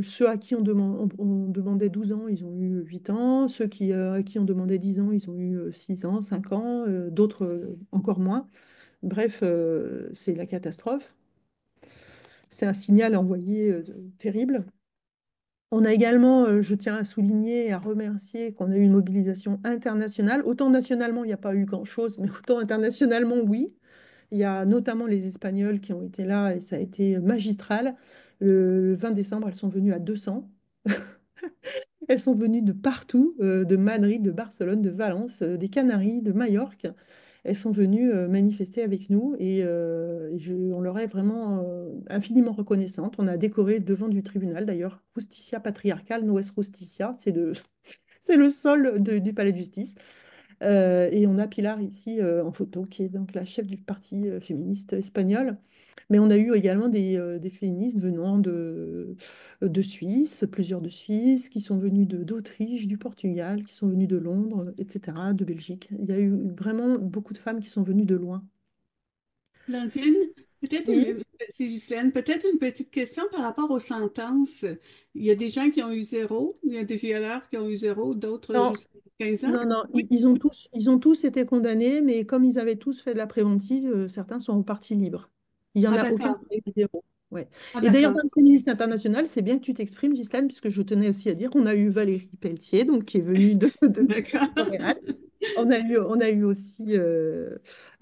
ceux à qui on demandait 12 ans, ils ont eu 8 ans. Ceux à qui on demandait 10 ans, ils ont eu 6 ans, 5 ans. D'autres encore moins. Bref, c'est la catastrophe. C'est un signal envoyé terrible. On a également, je tiens à souligner et à remercier qu'on a eu une mobilisation internationale. Autant nationalement, il n'y a pas eu grand-chose, mais autant internationalement, oui. Il y a notamment les Espagnols qui ont été là et ça a été magistral. Le 20 décembre, elles sont venues à 200. Elles sont venues de partout, de Madrid, de Barcelone, de Valence, des Canaries, de Majorque. Elles sont venues manifester avec nous on leur est vraiment infiniment reconnaissante. On a décoré le devant du tribunal, d'ailleurs, Justicia Patriarcal, Nues Justicia, c'est le sol du palais de justice. Et on a Pilar ici en photo, qui est donc la chef du parti féministe espagnol. Mais on a eu également des féministes venant de Suisse, plusieurs de Suisse, qui sont venus d'Autriche, du Portugal, qui sont venus de Londres, etc., de Belgique. Il y a eu vraiment beaucoup de femmes qui sont venues de loin. Blandine, peut-être Oui, c'est Ghislaine, peut-être une petite question par rapport aux sentences. Il y a des gens qui ont eu zéro, il y a des violeurs qui ont eu zéro, d'autres non, jusqu'à 15 ans. non, non, Oui. ils ont tous été condamnés, mais comme ils avaient tous fait de la préventive, certains sont repartis libres. Il n'y en Ah, a aucun d'accord. qui a eu zéro. Ouais. Ah, Et d'ailleurs, d'accord. dans le féministe international, c'est bien que tu t'exprimes, Ghislaine, puisque je tenais aussi à dire qu'on a eu Valérie Pelletier, donc, qui est venue de D'accord. Montréal. On a eu aussi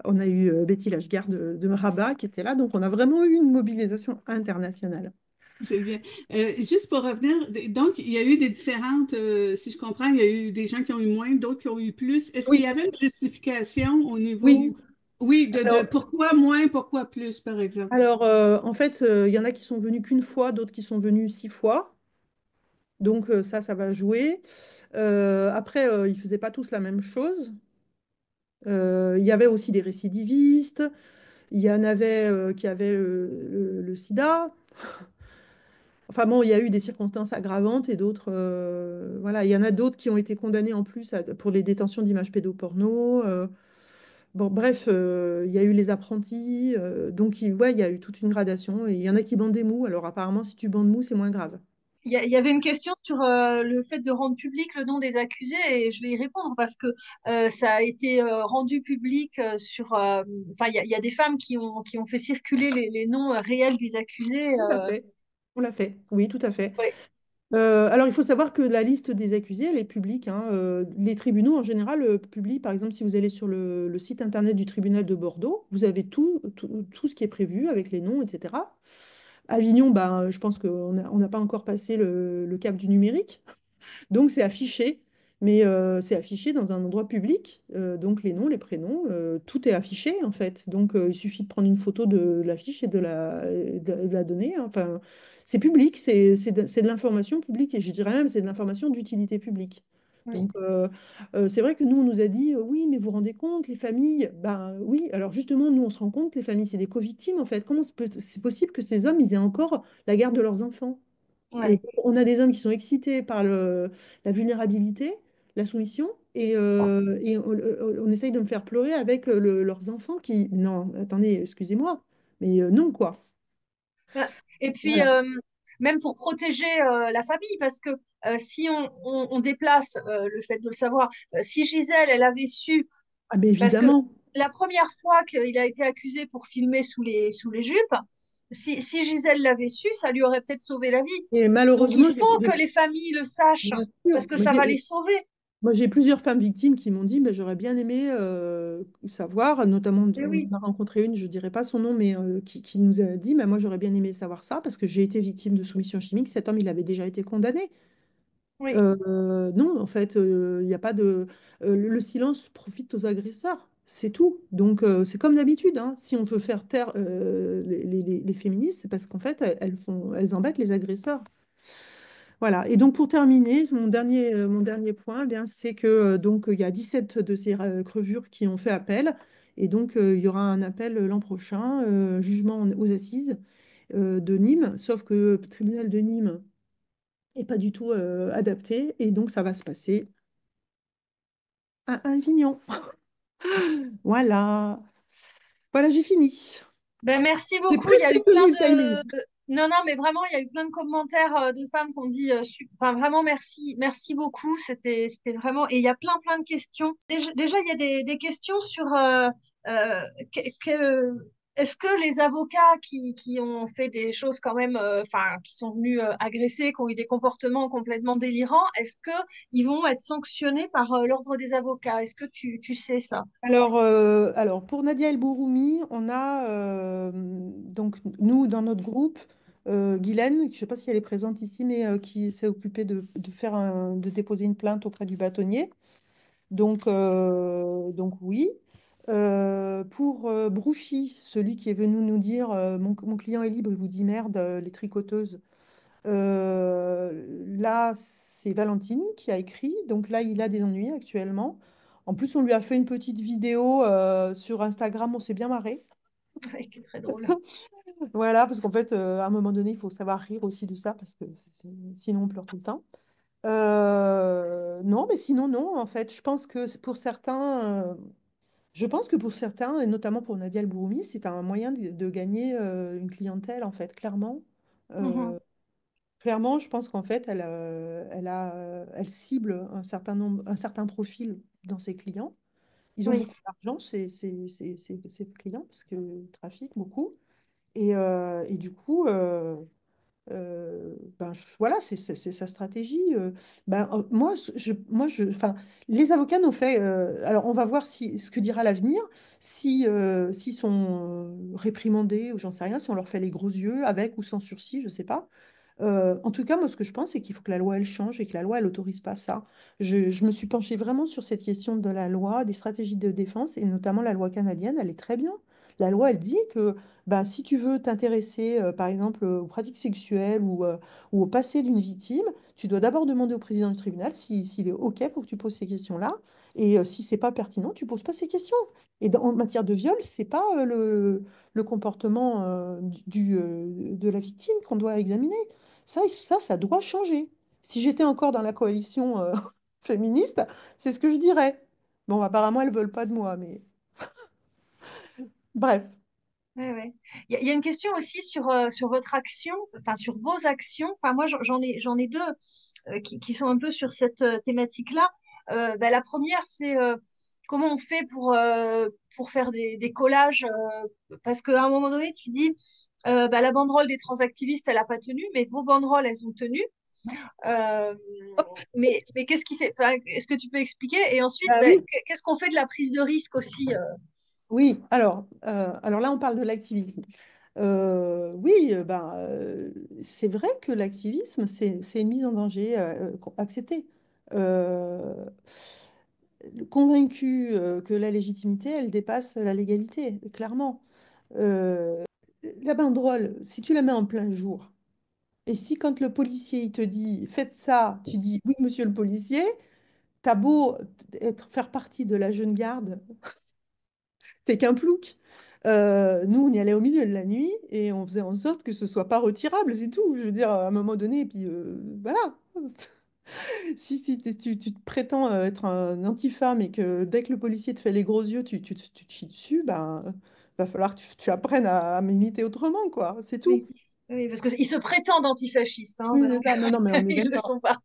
Betty Lashgar de Rabat qui était là, donc on a vraiment eu une mobilisation internationale. C'est bien. Juste pour revenir, donc il y a eu des différentes, si je comprends, il y a eu des gens qui ont eu moins, d'autres qui ont eu plus. Est-ce qu'il Oui, y avait une justification au oui. niveau, oui, de Alors, pourquoi moins, pourquoi plus, par exemple? en fait, il y en a qui sont venus qu'une fois, d'autres qui sont venus 6 fois. Donc ça va jouer. Après, ils ne faisaient pas tous la même chose. Il y avait aussi des récidivistes. Il y en avait qui avaient le sida. Enfin bon, il y a eu des circonstances aggravantes et d'autres, voilà, il y en a d'autres qui ont été condamnés en plus pour les détentions d'images pédoporno. Bon, bref, il y a eu les apprentis, donc ouais, il y a eu toute une gradation et il y en a qui bandent des mous. Alors apparemment, si tu bandes mou, c'est moins grave. Il y avait une question sur le fait de rendre public le nom des accusés et je vais y répondre parce que ça a été rendu public enfin, il y a des femmes qui ont fait circuler les noms réels des accusés. Tout à fait. On l'a fait, oui, tout à fait. Ouais. Alors, il faut savoir que la liste des accusés, elle est publique, hein. Les tribunaux, en général, publient, par exemple, si vous allez sur le site internet du tribunal de Bordeaux, vous avez tout ce qui est prévu avec les noms, etc. Avignon, ben, je pense qu'on n'a pas encore passé le cap du numérique, donc c'est affiché. mais c'est affiché dans un endroit public, donc les noms, les prénoms, tout est affiché en fait. Donc il suffit de prendre une photo de l'affiche et de la donner, hein. Enfin, c'est public, c'est de l'information publique et je dirais même c'est de l'information d'utilité publique. Oui, Donc c'est vrai que nous, on nous a dit, oui, mais vous vous rendez compte, les familles, ben oui, alors justement, nous, on se rend compte, les familles, c'est des co-victimes en fait. Comment c'est possible que ces hommes, ils aient encore la garde de leurs enfants? Et ouais. on a des hommes qui sont excités par la vulnérabilité, la soumission, et on essaye de me faire pleurer avec leurs enfants qui... Non, attendez, excusez-moi, mais non, quoi. Bah, et puis, Voilà. même pour protéger la famille, parce que si on déplace le fait de le savoir, si Gisèle, elle avait su, Ah, mais parce que évidemment. la première fois qu'il a été accusé pour filmer sous les jupes, si Gisèle l'avait su, ça lui aurait peut-être sauvé la vie. Et Donc, il malheureusement, faut que les familles le sachent, bien sûr, parce que ça va les sauver. moi, j'ai plusieurs femmes victimes qui m'ont dit, mais j'aurais bien aimé savoir, notamment, Mais on oui, a rencontré une, je ne dirais pas son nom, mais qui nous a dit, mais moi, j'aurais bien aimé savoir ça, parce que j'ai été victime de soumission chimique. Cet homme, il avait déjà été condamné. oui. Non, en fait, il n'y a pas de... le silence profite aux agresseurs, c'est tout. Donc, c'est comme d'habitude, hein. Si on veut faire taire les féministes, c'est parce qu'en fait, elles embêtent les agresseurs. Voilà. Et donc, pour terminer, mon dernier point, eh bien, c'est que donc, il y a 17 de ces crevures qui ont fait appel. Et donc, il y aura un appel l'an prochain, jugement aux assises de Nîmes, sauf que le tribunal de Nîmes n'est pas du tout adapté. Et donc, ça va se passer à Avignon. Voilà. Voilà, j'ai fini. Ben, merci J'ai beaucoup. Il y a eu presque plein tenu le timing. de... Non, non, mais vraiment, il y a eu plein de commentaires de femmes qui ont dit... Enfin, vraiment, merci, merci beaucoup. C'était vraiment... Et il y a plein de questions. Déjà, il y a des questions sur... euh, que- que- est-ce que les avocats qui ont fait des choses quand même... Enfin, qui sont venus agresser, qui ont eu des comportements complètement délirants, est-ce que ils vont être sanctionnés par l'ordre des avocats? Est-ce que tu sais ça? Alors, pour Nadia El Bouroumi, on a donc nous dans notre groupe Guylaine, je ne sais pas si elle est présente ici, mais qui s'est occupée de déposer une plainte auprès du bâtonnier. Donc oui. Pour Brouchy, celui qui est venu nous dire mon client est libre, il vous dit merde, les tricoteuses. Là, c'est Valentine qui a écrit. Donc là, il a des ennuis actuellement. En plus, on lui a fait une petite vidéo sur Instagram, on s'est bien marré. Ouais, qui est très drôle. Voilà, parce qu'en fait, à un moment donné, il faut savoir rire aussi de ça, parce que sinon, on pleure tout le temps. Non, mais sinon, non, en fait, je pense que pour certains, et notamment pour Nadia El Bouhoumi, c'est un moyen de gagner une clientèle, en fait, clairement. Mhm. Euh, Clairement, je pense qu'en fait, elle cible un certain profil dans ses clients. Ils ont Oui, beaucoup d'argent, ces clients, parce qu'ils trafiquent beaucoup. Et du coup, ben, voilà, c'est sa stratégie. Ben, enfin, les avocats n'ont fait. Alors, on va voir ce que dira l'avenir, s'ils sont réprimandés ou j'en sais rien, si on leur fait les gros yeux, avec ou sans sursis, je sais pas. En tout cas, moi, ce que je pense, c'est qu'il faut que la loi, elle change et que la loi, elle n'autorise pas ça. Je me suis penchée vraiment sur cette question de la loi, des stratégies de défense, et notamment la loi canadienne, elle est très bien. La loi, elle dit que bah, si tu veux t'intéresser, par exemple, aux pratiques sexuelles ou au passé d'une victime, tu dois d'abord demander au président du tribunal s'il est OK pour que tu poses ces questions-là. Et si c'est pas pertinent, tu poses pas ces questions. Et en matière de viol, c'est pas le comportement de la victime qu'on doit examiner. Ça doit changer. Si j'étais encore dans la coalition féministe, c'est ce que je dirais. Bon, apparemment, elles veulent pas de moi, mais bref. ouais, ouais. Il y a une question aussi sur votre action, enfin sur vos actions. Enfin, moi, j'en ai deux qui sont un peu sur cette thématique-là. Ben, la première, c'est comment on fait pour faire des collages, parce qu'à un moment donné, tu dis, ben, la banderole des transactivistes, elle n'a pas tenu, mais vos banderoles, elles ont tenu. Euh, mais qu'est-ce qui s'est, enfin, est-ce que tu peux expliquer? Et ensuite, Ah ben, oui. qu'est-ce qu'on fait de la prise de risque aussi? Oui, alors là, on parle de l'activisme. Oui, c'est vrai que l'activisme, c'est une mise en danger acceptée. euh, convaincu que la légitimité, elle dépasse la légalité, clairement. Euh, la banderole, si tu la mets en plein jour, et si quand le policier il te dit faites ça, tu dis oui, monsieur le policier, t'as beau faire partie de la jeune garde, t'es qu'un plouc. Nous, on y allait au milieu de la nuit et on faisait en sorte que ce soit pas retirable, c'est tout. Je veux dire, à un moment donné, et puis voilà. Si tu te prétends être un anti-femme et que dès que le policier te fait les gros yeux, tu te chies dessus, ben, va falloir que tu apprennes à militer autrement, quoi. C'est tout. Oui, oui, parce qu'ils se prétendent antifascistes, hein, Oui, parce c'est ça. Non, non, mais on est qu'ils ne le d'accord. sont pas.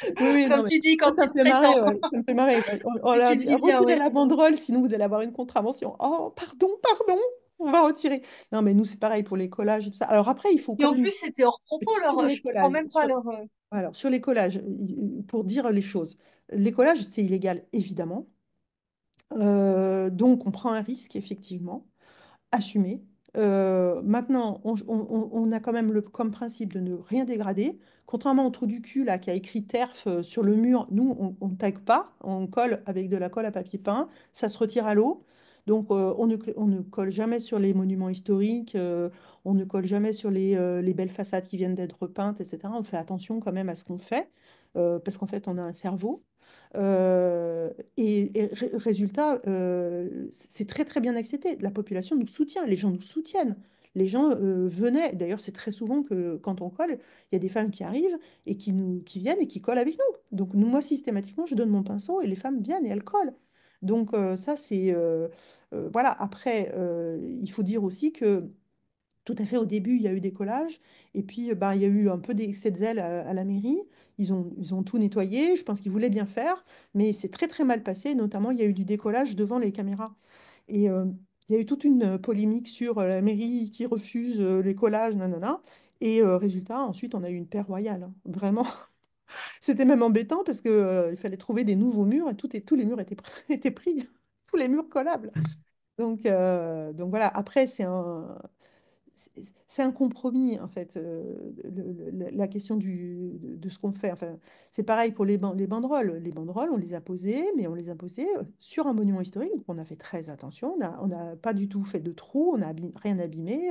Oui, oui, non, Comme mais tu dis, ça, quand ça tu me te fait marrer, prétends. ouais. Ça me fait marrer. On Et leur a tu le dit, dis bien, retirez ouais. la banderole, sinon vous allez avoir une contravention. Oh, pardon, pardon, on va retirer. Non, mais nous, c'est pareil pour les collages et tout ça. Alors après, il faut Et quand en même, plus, c'était hors propos, sur leur, les je comprends collages, même pas leur. alors, sur les collages, pour dire les choses, les collages, c'est illégal, évidemment. Donc, on prend un risque, effectivement, assumé. Maintenant, on a quand même comme principe de ne rien dégrader. Contrairement au trou du cul là, qui a écrit TERF sur le mur, nous, on ne tague pas, on colle avec de la colle à papier peint, ça se retire à l'eau. Donc, on ne colle jamais sur les monuments historiques, on ne colle jamais sur les belles façades qui viennent d'être repeintes, etc. On fait attention quand même à ce qu'on fait, parce qu'en fait, on a un cerveau. Résultat, c'est très très bien accepté. La population nous soutient, les gens nous soutiennent. Les gens venaient, d'ailleurs c'est très souvent que quand on colle, il y a des femmes qui arrivent et qui viennent et qui collent avec nous. Donc nous, moi systématiquement, je donne mon pinceau et les femmes viennent et elles collent. Donc ça c'est... voilà, après, il faut dire aussi que tout à fait, au début, il y a eu des collages, et puis ben, il y a eu un peu d'excès de zèle à la mairie. Ils ont tout nettoyé, je pense qu'ils voulaient bien faire, mais c'est très très mal passé, notamment il y a eu du décollage devant les caméras. Et il y a eu toute une polémique sur la mairie qui refuse les collages, nanana. Et résultat, ensuite, on a eu une paix royale, hein. Vraiment, c'était même embêtant parce que, il fallait trouver des nouveaux murs, et tous les murs étaient, étaient pris, tous les murs collables. Donc voilà, après, c'est un compromis, en fait, la question de ce qu'on fait. Enfin, c'est pareil pour les banderoles. Les banderoles, on les a posées, mais on les a posées sur un monument historique. Donc, on a fait très attention. On n'a pas du tout fait de trous, on n'a rien abîmé.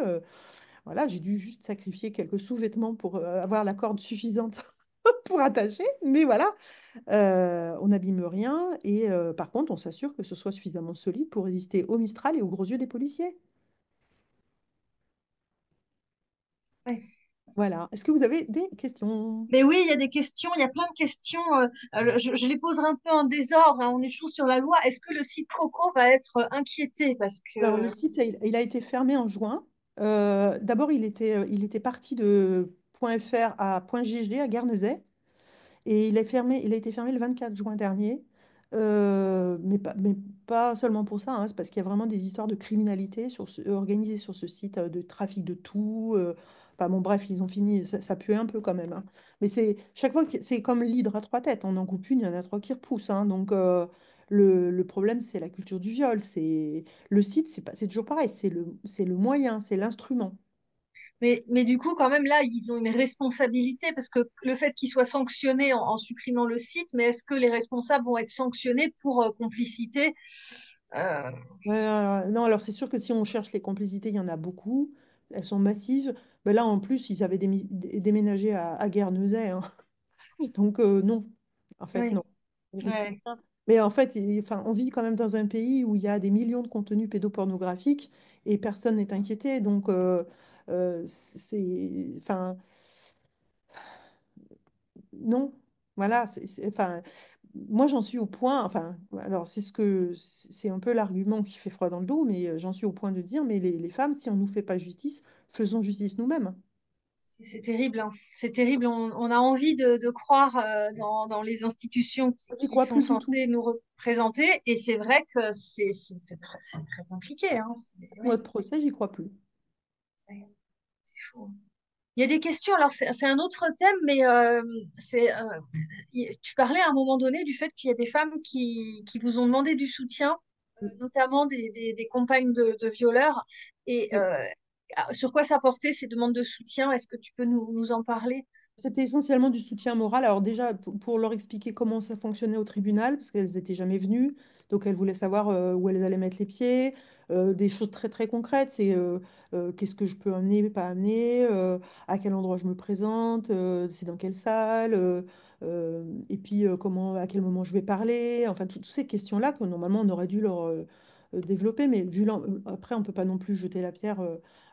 Voilà, j'ai dû juste sacrifier quelques sous-vêtements pour avoir la corde suffisante pour attacher. Mais voilà, on n'abîme rien. Et par contre, on s'assure que ce soit suffisamment solide pour résister au Mistral et aux gros yeux des policiers. Ouais. Voilà. Est-ce que vous avez des questions? Mais oui, il y a des questions, il y a plein de questions. Je les poserai un peu en désordre, hein. On est toujours sur la loi. Est-ce que le site Coco va être inquiété? Parce Alors, que. le site, il a été fermé en juin. D'abord, il était parti de .fr à .gg à Guernesey. Et il a été fermé le 24 juin dernier. Mais pas seulement pour ça, hein, c'est parce qu'il y a vraiment des histoires de criminalité organisées sur ce site, de trafic de tout. Enfin bon, bref, ils ont fini, ça puait un peu quand même, hein. Mais chaque fois, c'est comme l'hydre à trois têtes. On en coupe une, il y en a trois qui repoussent, hein. Donc, le problème, c'est la culture du viol. Le site, c'est toujours pareil. C'est le moyen, c'est l'instrument. Mais du coup, quand même, là, ils ont une responsabilité parce que le fait qu'ils soient sanctionnés en supprimant le site, mais est-ce que les responsables vont être sanctionnés pour complicité? Euh, Ouais, non, alors c'est sûr que si on cherche les complicités, il y en a beaucoup. Elles sont massives. Ben là, en plus, ils avaient déménagé à Guernesey, hein. Donc, non. En fait, oui, non. Ils risquent ouais. rien. Mais en fait, enfin, on vit quand même dans un pays où il y a des millions de contenus pédopornographiques et personne n'est inquiété. Donc, enfin, non. Voilà. Enfin, moi, j'en suis au point, enfin, alors c'est un peu l'argument qui fait froid dans le dos, mais j'en suis au point de dire, mais les femmes, si on ne nous fait pas justice, faisons justice nous-mêmes. C'est terrible, hein. C'est terrible. On a envie de croire dans les institutions J'y qui crois sont plus du tout. censées nous représenter. Et c'est vrai que c'est très compliqué, hein. Ouais, Notre procès, j'y crois plus. ouais, c'est fou. Il y a des questions, alors c'est un autre thème, mais tu parlais à un moment donné du fait qu'il y a des femmes qui vous ont demandé du soutien, Oui, notamment des compagnes de violeurs. Et oui. sur quoi ça portait ces demandes de soutien? Est-ce que tu peux nous en parler? C'était essentiellement du soutien moral. Alors déjà, pour leur expliquer comment ça fonctionnait au tribunal, parce qu'elles n'étaient jamais venues, donc elles voulaient savoir où elles allaient mettre les pieds, des choses très très concrètes, c'est qu'est-ce que je peux amener, pas amener, à quel endroit je me présente, c'est dans quelle salle, et puis comment, à quel moment je vais parler, enfin toutes ces questions-là que normalement on aurait dû leur développer, mais après on peut pas non plus jeter la pierre.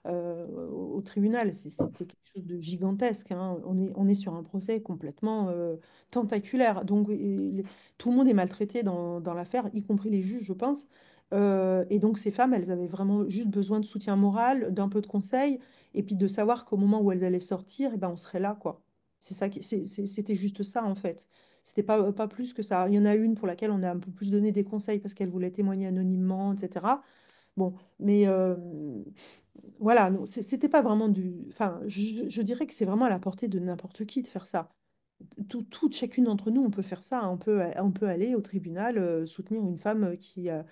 Au tribunal. C'était quelque chose de gigantesque, hein. On est sur un procès complètement tentaculaire. Donc, tout le monde est maltraité dans l'affaire, y compris les juges, je pense. Et donc, ces femmes, elles avaient vraiment juste besoin de soutien moral, d'un peu de conseils, et puis de savoir qu'au moment où elles allaient sortir, eh ben, on serait là, quoi. C'est ça c'était juste ça, en fait. C'était pas plus que ça. Il y en a une pour laquelle on a un peu plus donné des conseils parce qu'elle voulait témoigner anonymement, etc. Bon, mais voilà, non, c'était pas vraiment du. Enfin, je dirais que c'est vraiment à la portée de n'importe qui de faire ça. Chacune d'entre nous, on peut faire ça, hein. On peut aller au tribunal soutenir une femme qui est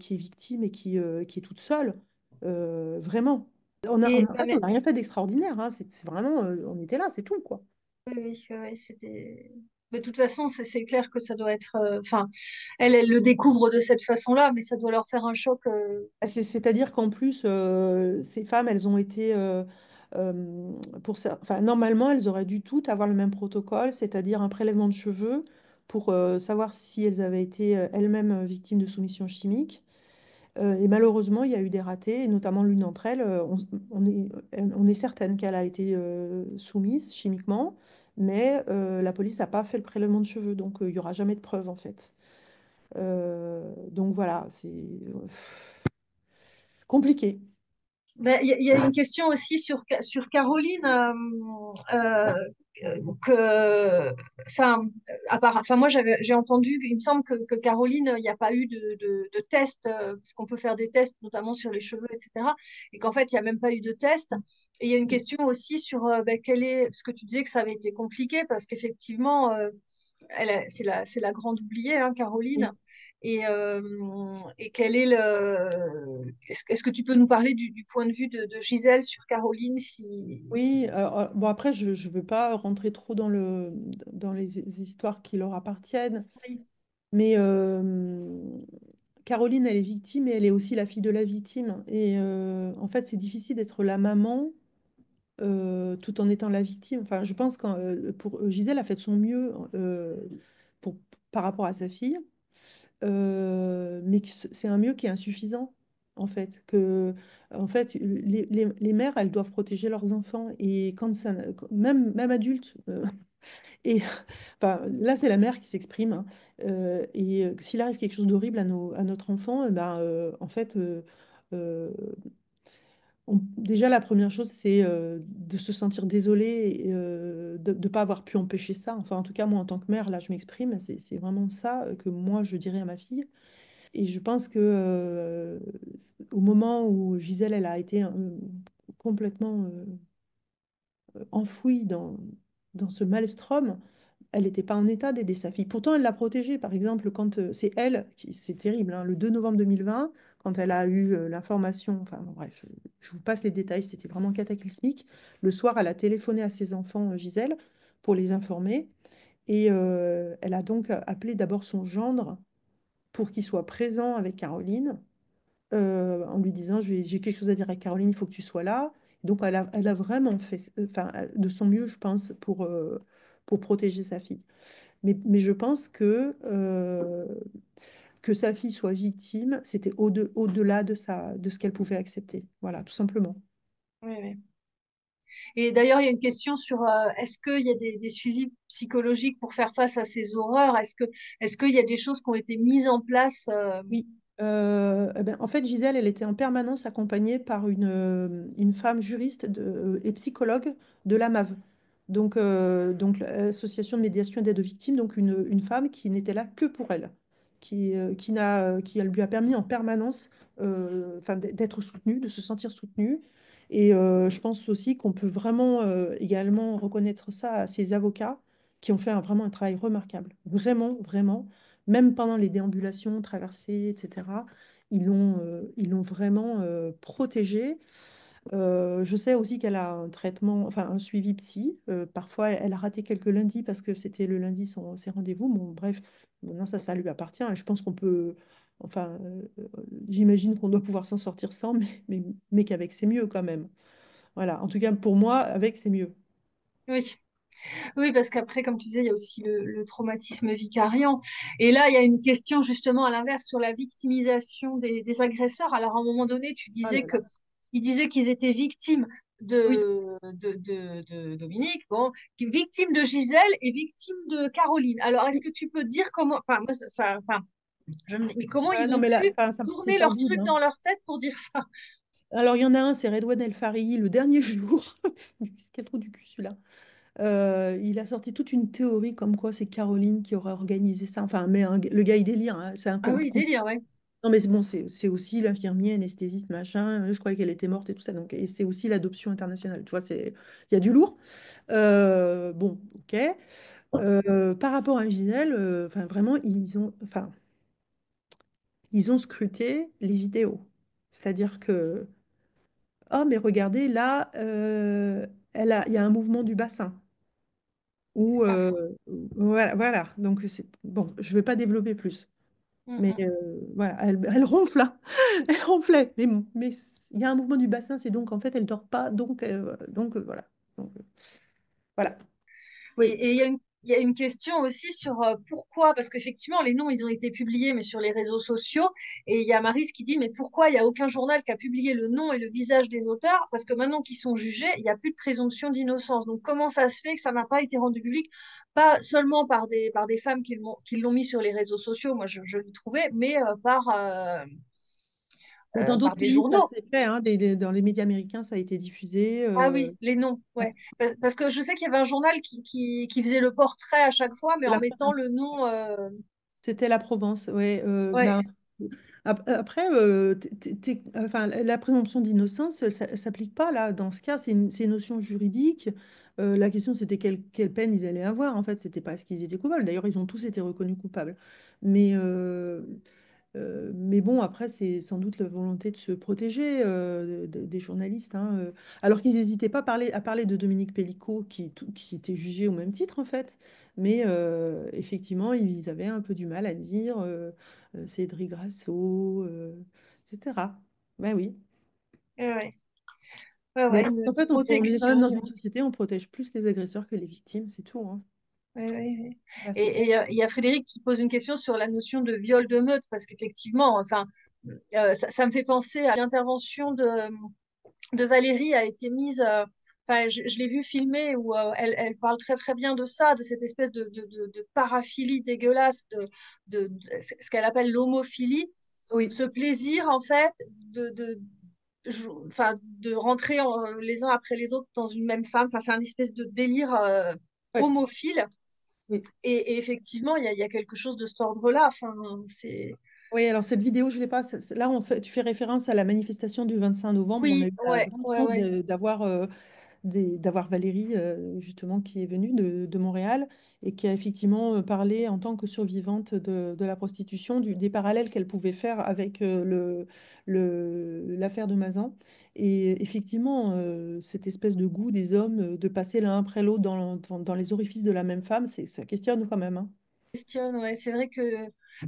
victime et qui est toute seule. Vraiment. Et En fait, on n'a rien fait d'extraordinaire, hein. C'est vraiment, on était là, c'est tout, quoi. oui, oui, ouais, c'était. Mais de toute façon, c'est clair que ça doit être. Enfin, elle le découvre de cette façon-là, mais ça doit leur faire un choc. Ah, c'est-à-dire qu'en plus, ces femmes, elles ont été, pour ça, enfin, normalement, elles auraient dû toutes avoir le même protocole, c'est-à-dire un prélèvement de cheveux pour savoir si elles avaient été elles-mêmes victimes de soumission chimique. Et malheureusement, il y a eu des ratés, et notamment l'une d'entre elles, on est certaine qu'elle a été soumise chimiquement, mais la police n'a pas fait le prélèvement de cheveux, donc il n'y aura jamais de preuve en fait. Donc voilà, c'est compliqué. Ben, il y a une question aussi sur Caroline, euh, que, enfin, enfin, moi j'ai entendu, il me semble que Caroline, il n'y a pas eu de test, parce qu'on peut faire des tests, notamment sur les cheveux, etc. Et qu'en fait, il n'y a même pas eu de test. Et il y a une question aussi sur ben, parce que tu disais que ça avait été compliqué, parce qu'effectivement, c'est la grande oubliée, hein, Caroline. Et quel est le. Est-ce que tu peux nous parler du point de vue de Gisèle sur Caroline si. Oui, bon après, je ne veux pas rentrer trop dans les histoires qui leur appartiennent, Oui, mais Caroline, elle est victime et elle est aussi la fille de la victime. Et en fait, c'est difficile d'être la maman tout en étant la victime. Enfin, je pense que Gisèle a fait de son mieux pour, par rapport à sa fille, mais que c'est un mieux qui est insuffisant. En fait, les mères, elles doivent protéger leurs enfants. Et quand ça, même adultes, et enfin, là, c'est la mère qui s'exprime, hein. Et s'il arrive quelque chose d'horrible à notre enfant, ben, en fait, euh, déjà, la première chose, c'est de se sentir désolé de ne pas avoir pu empêcher ça. Enfin, en tout cas, moi, en tant que mère, là, je m'exprime. C'est vraiment ça que moi, je dirais à ma fille. Et je pense que au moment où Gisèle, elle a été complètement enfouie dans ce maelstrom, elle n'était pas en état d'aider sa fille. Pourtant, elle l'a protégée. Par exemple, quand c'est elle, c'est terrible, hein, le 2 novembre 2020, quand elle a eu l'information, enfin bon, bref, je vous passe les détails, c'était vraiment cataclysmique. Le soir, elle a téléphoné à ses enfants, Gisèle, pour les informer. Et elle a donc appelé d'abord son gendre pour qu'il soit présent avec Caroline en lui disant, j'ai quelque chose à dire à Caroline, il faut que tu sois là. Donc, elle a vraiment fait enfin, de son mieux, je pense, pour protéger sa fille. Mais je pense que sa fille soit victime, c'était au-delà de ce qu'elle pouvait accepter. Voilà, tout simplement. oui, oui. Et d'ailleurs, il y a une question sur est-ce qu'il y a des suivis psychologiques pour faire face à ces horreurs? Est-ce qu'il y a des choses qui ont été mises en place Oui. Eh ben, en fait, Gisèle, elle était en permanence accompagnée par une femme juriste et psychologue de la MAV, donc l'Association de médiation et d'aide aux victimes, donc une femme qui n'était là que pour elle, qui lui a permis en permanence enfin, d'être soutenue, de se sentir soutenue. Et je pense aussi qu'on peut vraiment également reconnaître ça à ses avocats qui ont fait vraiment un travail remarquable. Vraiment, vraiment. Même pendant les déambulations, traversées, etc., ils l'ont vraiment protégée. Je sais aussi qu'elle a un traitement, enfin un suivi psy. Parfois, elle a raté quelques lundis parce que c'était le lundi ses rendez-vous. Bon, bref, maintenant ça lui appartient. Et je pense qu'on peut, enfin, j'imagine qu'on doit pouvoir s'en sortir sans, mais qu'avec c'est mieux quand même. Voilà, en tout cas pour moi, avec c'est mieux. Oui. Oui, parce qu'après, comme tu disais, il y a aussi le traumatisme vicariant. Et là, il y a une question justement à l'inverse sur la victimisation des agresseurs. Alors, à un moment donné, tu Ah disais là que là. ils disaient qu'ils étaient victimes Oui. de Dominique, bon, victimes de Gisèle et victimes de Caroline. Alors, est-ce Oui. que tu peux dire comment, enfin, moi, enfin, mais comment Ouais, ils non, ont mais là, pu enfin, c'est tourner leur sordide, truc hein. dans leur tête pour dire ça? Alors, il y en a un, c'est Redouane El Farid, le dernier jour. Quel trou du cul celui-là. Il a sorti toute une théorie comme quoi c'est Caroline qui aurait organisé ça. Enfin, mais le gars, il délire, hein. C'est un Ah oui, complot. délire, ouais. Non, mais c'est bon, c'est aussi l'infirmier, anesthésiste, machin. Je croyais qu'elle était morte et tout ça. Donc, et c'est aussi l'adoption internationale. Tu vois, il y a du lourd. Bon, ok. Par rapport à Gisèle, enfin, vraiment, ils ont scruté les vidéos. C'est-à-dire que, oh, mais regardez, là, il y a un mouvement du bassin. Ou Ah. voilà, voilà. Donc c'est bon, je vais pas développer plus. Mm, Mais mm. voilà, elle ronfle là. Elle ronflait. Mais il y a un mouvement du bassin, c'est donc en fait elle dort pas. Donc voilà. Donc, voilà. Oui. Et il y a une question aussi sur pourquoi, parce qu'effectivement, les noms, ils ont été publiés, mais sur les réseaux sociaux. Et il y a Maryse qui dit, mais pourquoi il n'y a aucun journal qui a publié le nom et le visage des auteurs? Parce que maintenant qu'ils sont jugés, il n'y a plus de présomption d'innocence. Donc, comment ça se fait que ça n'a pas été rendu public, pas seulement par des femmes qui l'ont mis sur les réseaux sociaux, moi je l'ai trouvé, mais Mais dans par d'autres des pays, ça journaux. s'est fait, hein, dans les médias américains, ça a été diffusé. Ah oui, les noms, Ouais, ouais. Parce que je sais qu'il y avait un journal qui faisait le portrait à chaque fois, mais de en la mettant le Provence. nom. C'était la Provence, ouais. Ouais, Après, enfin, la présomption d'innocence, elle s'applique pas là. Dans ce cas, c'est une notion juridique. La question, c'était quelle peine ils allaient avoir. En fait, c'était pas ce qu'ils étaient coupables. D'ailleurs, ils ont tous été reconnus coupables. Mais, mais bon, après, c'est sans doute la volonté de se protéger des journalistes, hein. Alors qu'ils n'hésitaient pas à parler de Dominique Pellicot, qui était jugé au même titre, en fait. Mais effectivement, ils avaient un peu du mal à dire Cédric Grasso, etc. Ben oui. ouais, ouais, ouais, Mais ouais, en une fait, on est quand même dans protection. une société, on protège plus les agresseurs que les victimes, c'est tout, hein. Ouais, ouais, ouais. Là, c'est Et clair. il y a Frédéric qui pose une question sur la notion de viol de meute, parce qu'effectivement, enfin, ça me fait penser à l'intervention de Valérie a été mise. Enfin, je l'ai vue filmer où elle parle très très bien de ça, de cette espèce de paraphilie dégueulasse, ce qu'elle appelle l'homophilie, Oui. ce plaisir en fait enfin, de rentrer les uns après les autres dans une même femme. Enfin, c'est un espèce de délire Ouais. homophile. Oui. Et effectivement, il y a quelque chose de cet ordre-là. Enfin, c'est... Oui, alors cette vidéo, je ne l'ai pas. Là, tu fais référence à la manifestation du 25 novembre. On a Oui, eu la ouais, grande ouais, chance ouais. d'avoir Valérie, justement, qui est venue de Montréal et qui a effectivement parlé en tant que survivante de la prostitution, des parallèles qu'elle pouvait faire avec l'affaire de Mazan. Et effectivement, cette espèce de goût des hommes de passer l'un après l'autre dans les orifices de la même femme, ça questionne quand même, hein. Questionne, ouais. C'est vrai que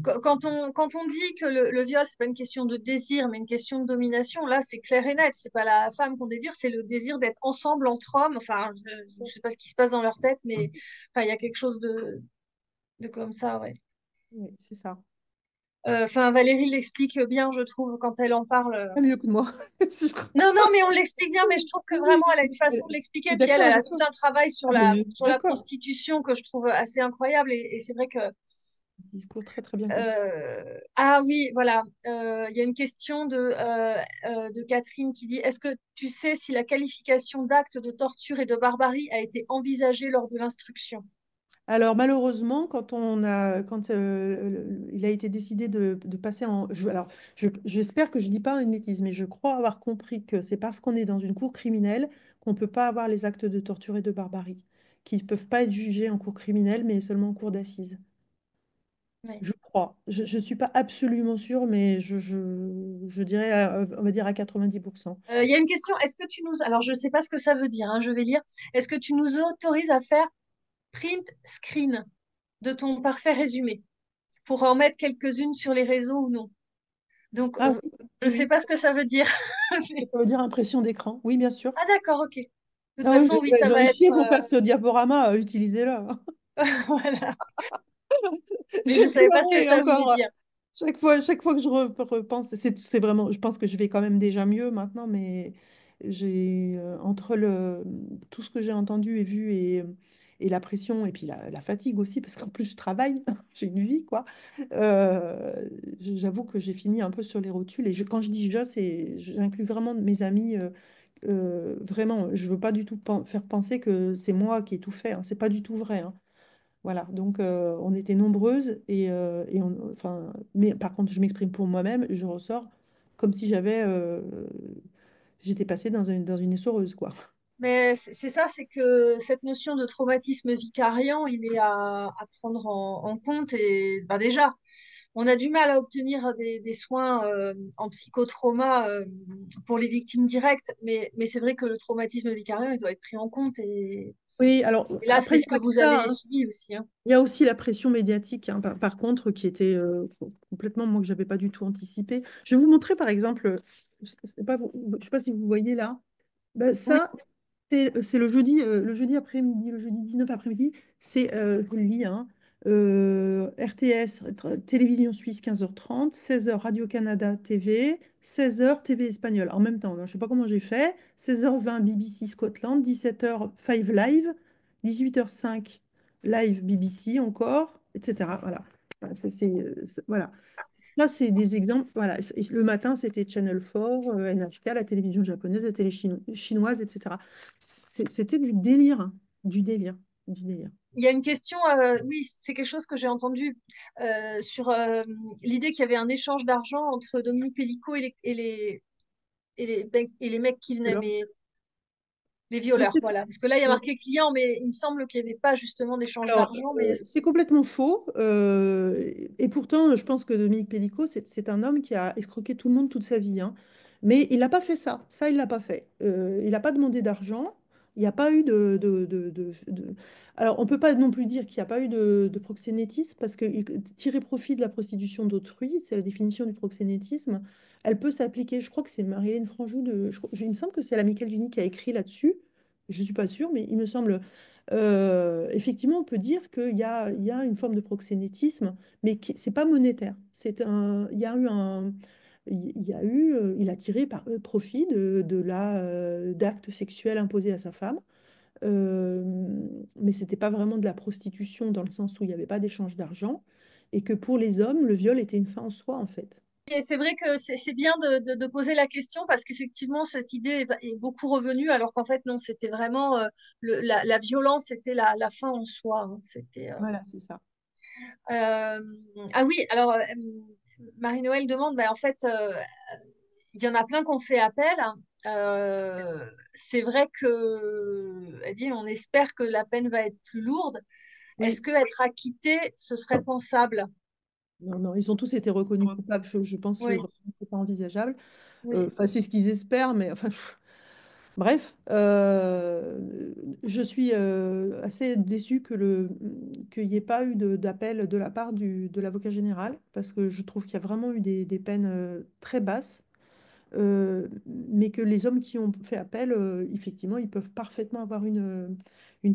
quand on dit que le viol, c'est pas une question de désir, mais une question de domination, là, c'est clair et net. C'est pas la femme qu'on désire, c'est le désir d'être ensemble entre hommes. Enfin, je sais pas ce qui se passe dans leur tête, mais enfin, il y a quelque chose de comme ça, ouais. Oui, c'est ça. Enfin, Valérie l'explique bien, je trouve, quand elle en parle. Pas mieux que moi. Non, non, mais on l'explique bien, mais je trouve que Oui, vraiment, elle a une je façon de l'expliquer. suis Puis elle, d'accord elle a avec tout toi. un travail Ah, mais je suis sur la d'accord. prostitution que je trouve assez incroyable. Et c'est vrai que Discours très très bien construit. ah oui, voilà. Il y a une question de Catherine qui dit, est-ce que tu sais si la qualification d'acte de torture et de barbarie a été envisagée lors de l'instruction? Alors malheureusement, quand il a été décidé de passer alors j'espère que je dis pas une bêtise, mais je crois avoir compris que c'est parce qu'on est dans une cour criminelle qu'on ne peut pas avoir les actes de torture et de barbarie, qui ne peuvent pas être jugés en cour criminelle, mais seulement en cour d'assises. Oui. Je crois. Je ne suis pas absolument sûre, mais je dirais, on va dire à 90%. Il y a une question, est-ce que tu nous... Alors, je ne sais pas ce que ça veut dire, hein, je vais lire. Est-ce que tu nous autorises à faire print screen de ton parfait résumé pour en mettre quelques-unes sur les réseaux ou non? Donc, Ah oui, je ne sais oui, pas ce que ça veut dire. oui. Ça veut dire impression d'écran. Oui, bien sûr. Ah, d'accord, ok. De toute Ah oui, façon, oui, ça j'en va ai être... chié pour pas que ce diaporama, utilisez-le. Voilà. Mais je J'ai ne savais pas ce que pleuré ça voulait encore. dire. Chaque fois que je repense, c'est vraiment, je pense que je vais quand même déjà mieux maintenant, mais j'ai entre tout ce que j'ai entendu et vu et la pression et puis la fatigue aussi, parce qu'en plus je travaille, j'ai une vie, quoi. J'avoue que j'ai fini un peu sur les rotules et quand je dis j'inclus vraiment mes amis. Vraiment, je veux pas du tout faire penser que c'est moi qui ai tout fait, hein. C'est pas du tout vrai, hein. Voilà, donc on était nombreuses enfin, mais par contre, je m'exprime pour moi-même, je ressors comme si j'étais passée dans une essoreuse, quoi. Mais c'est ça, c'est que cette notion de traumatisme vicariant, il est à prendre en compte. Et ben déjà, on a du mal à obtenir des soins en psychotrauma pour les victimes directes, mais c'est vrai que le traumatisme vicariant, il doit être pris en compte. Oui, alors Et là, après, c'est il n'y ce a que pas que vous ça, avez hein. subi aussi, hein. Il y a aussi la pression médiatique, hein, par contre, qui était complètement, moi, que j'avais pas du tout anticipé. Je vais vous montrer, par exemple, je sais pas si vous voyez là. Ben, Oui, ça, c'est le jeudi après-midi, le jeudi 19 après-midi. C'est, je vous le lis, hein, RTS, Télévision Suisse, 15h30, 16h Radio-Canada TV, 16h TV espagnol en même temps. Alors, je ne sais pas comment j'ai fait. 16h20 BBC Scotland, 17h 5 Live, 18h05 Live BBC encore, etc. Voilà. Voilà, voilà. Ça, c'est des exemples. Voilà. Le matin, c'était Channel 4, NHK, la télévision japonaise, la télé chinoise, etc. C'était du délire, hein. Du délire, du délire. il y a une question, oui, c'est quelque chose que j'ai entendu sur l'idée qu'il y avait un échange d'argent entre Dominique Pellicot et les mecs qui venaient, Alors, mais les mais violeurs, voilà. Parce que là, il y a marqué client, mais il me semble qu'il n'y avait pas justement d'échange d'argent. Mais c'est complètement faux. Et pourtant, je pense que Dominique Pellicot, c'est un homme qui a escroqué tout le monde toute sa vie, hein. Mais il n'a pas fait ça. Ça, il l'a pas fait. Il n'a pas demandé d'argent. Il n'y a pas eu Alors, on ne peut pas non plus dire qu'il n'y a pas eu de proxénétisme parce que tirer profit de la prostitution d'autrui, c'est la définition du proxénétisme. Elle peut s'appliquer. Je crois que c'est Marie-Hélène Franjou il me semble que c'est la Michael Gini qui a écrit là-dessus. Je ne suis pas sûre, mais il me semble. Effectivement, on peut dire qu'il y a une forme de proxénétisme, mais c'est pas monétaire. Il a tiré profit d'actes sexuels imposés à sa femme, euh, mais c'était pas vraiment de la prostitution dans le sens où il n'y avait pas d'échange d'argent, et que pour les hommes, le viol était une fin en soi, en fait. et c'est vrai que c'est bien de poser la question parce qu'effectivement, cette idée est beaucoup revenue, alors qu'en fait, non, c'était vraiment la violence, c'était la fin en soi, hein. C'était, Voilà, c'est ça. euh, ah oui, alors Marie-Noël demande, ben, en fait, il y en a plein qui ont fait appel, hein. C'est vrai que, elle dit, on espère que la peine va être plus lourde. Est-ce Oui, que être acquitté, ce serait pensable? non, non, ils ont tous été reconnus coupables. Je pense que Oui, vraiment, c'est pas envisageable. oui. Enfin, c'est ce qu'ils espèrent, mais enfin. Bref, je suis assez déçue qu'il n'y ait pas eu d'appel de la part de l'avocat général, parce que je trouve qu'il y a vraiment eu des peines très basses, mais que les hommes qui ont fait appel, effectivement, ils peuvent parfaitement avoir une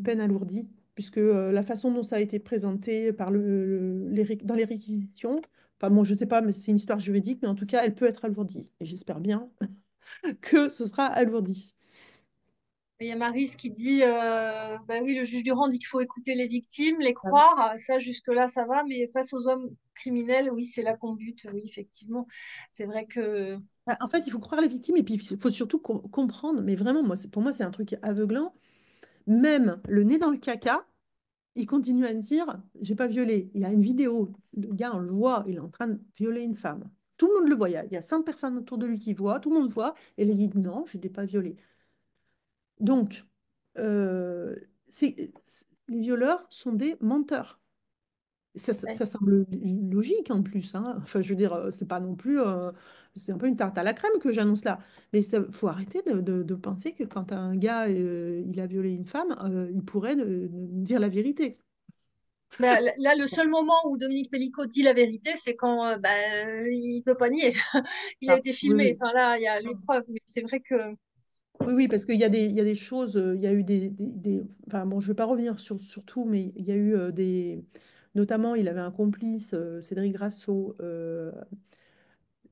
peine alourdie, puisque la façon dont ça a été présenté dans les réquisitions, enfin bon, je ne sais pas, mais c'est une histoire juridique, mais en tout cas, elle peut être alourdie, et j'espère bien que ce sera alourdi. Il y a Maryse qui dit, bah oui, le juge Durand dit qu'il faut écouter les victimes, les croire. Ça, jusque-là, ça va. Mais face aux hommes criminels, oui, c'est là qu'on bute. Oui, effectivement. C'est vrai que En fait, il faut croire les victimes et puis il faut surtout comprendre, mais vraiment, pour moi, c'est un truc aveuglant. Même le nez dans le caca, il continue à me dire, j'ai pas violé. Il y a une vidéo, le gars, on le voit, il est en train de violer une femme. Tout le monde le voit, il y a 100 personnes autour de lui qui voient, tout le monde voit, et il dit non, je n'ai pas violé. Donc, euh, les violeurs sont des menteurs. Ouais. Ça semble logique en plus, hein. Enfin, je veux dire, c'est pas non plus, c'est un peu une tarte à la crème que j'annonce là. Mais il faut arrêter de penser que quand un gars, il a violé une femme, il pourrait dire la vérité. Bah, là, le seul moment où Dominique Pellicot dit la vérité, c'est quand il peut pas nier. Il a Ah, été oui, filmé. oui. Enfin là, il y a les preuves. Mais c'est vrai que Oui, oui, parce il y a des choses, il y a eu enfin bon, je vais pas revenir sur tout, mais il y a eu notamment, il avait un complice, Cédric Grasso,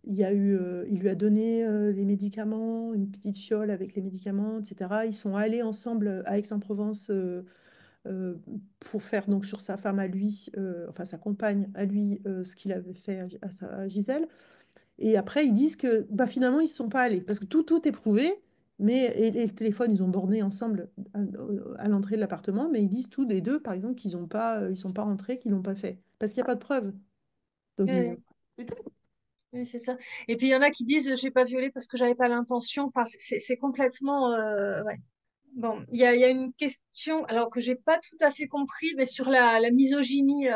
il lui a donné les médicaments, une petite fiole avec les médicaments, etc. Ils sont allés ensemble à Aix-en-Provence euh, pour faire donc sur sa femme à lui, enfin sa compagne à lui, ce qu'il avait fait à Gisèle. Et après, ils disent que bah, finalement, ils ne sont pas allés parce que tout est prouvé. Mais, et le téléphone, ils ont borné ensemble à l'entrée de l'appartement, mais ils disent tous les deux, par exemple, qu'ils ont pas, ils sont pas rentrés, qu'ils l'ont pas fait. Parce qu'il n'y a pas de preuves. Donc, oui, oui, c'est ça. Et puis il y en a qui disent j'ai pas violé parce que j'avais pas l'intention. Enfin, c'est complètement. Ouais. Bon, il y a une question, alors que j'ai pas tout à fait compris, mais sur la misogynie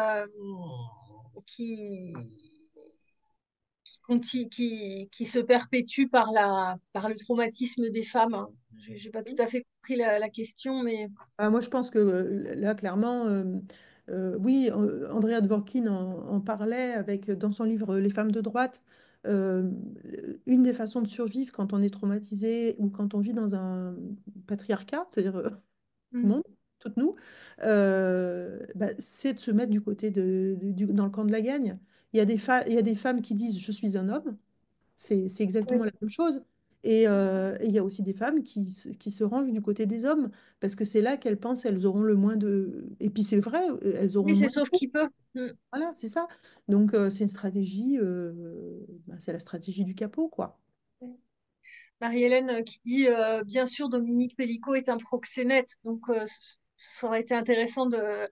qui, qui se perpétue par le traumatisme des femmes, hein. J'ai pas tout à fait compris la question, mais moi, je pense que là, clairement, oui, Andrea Dworkin en parlait avec, dans son livre Les femmes de droite. Euh, une des façons de survivre quand on est traumatisé ou quand on vit dans un patriarcat, c'est-à-dire tout le hmm, monde, toutes nous, bah, c'est de se mettre du côté dans le camp de la gagne. Il y a des femmes qui disent je suis un homme, c'est oui. exactement la même chose. Et il y a aussi des femmes qui se rangent du côté des hommes, parce que c'est là qu'elles pensent qu'elles auront le moins de... Et puis c'est vrai, elles auront Oui, le c'est moins de sauf coups. qui peut. Hmm. Voilà, c'est ça. Donc c'est une stratégie, bah, c'est la stratégie du capot, quoi. Marie-Hélène qui dit bien sûr Dominique Pellicot est un proxénète, donc ça aurait été intéressant de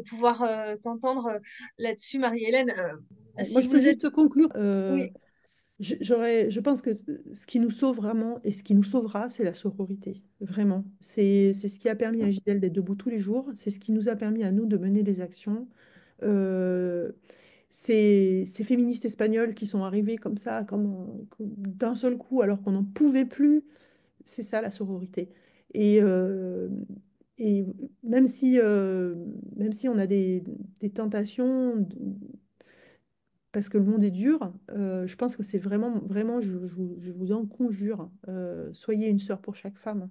pouvoir t'entendre là-dessus, Marie-Hélène. Moi, Si je peux vous êtes, juste conclure. oui, Je pense que ce qui nous sauve vraiment et ce qui nous sauvera, c'est la sororité. Vraiment. C'est ce qui a permis à Gisèle d'être debout tous les jours. C'est ce qui nous a permis à nous de mener les actions. Euh, ces féministes espagnoles qui sont arrivées comme ça, comme d'un seul coup, alors qu'on n'en pouvait plus, c'est ça la sororité. Et, euh, et même si on a des tentations, parce que le monde est dur, je pense que c'est vraiment, vraiment, je vous en conjure, soyez une sœur pour chaque femme.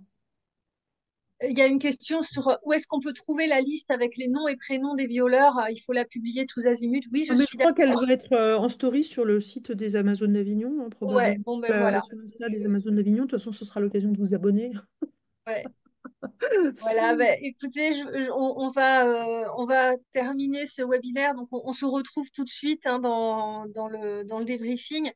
il y a une question sur où est-ce qu'on peut trouver la liste avec les noms et prénoms des violeurs. Il faut la publier tous azimuts. Oui, Ah, je mais je suis crois qu'elle d'accord. doit être en story sur le site des Amazones d'Avignon, hein, Ouais, probablement. bon ben voilà. Sur l'Insta des Amazones d'Avignon. De toute façon, ce sera l'occasion de vous abonner. Ouais. Voilà, ben, écoutez, on va terminer ce webinaire. Donc, on se retrouve tout de suite hein, dans le débriefing.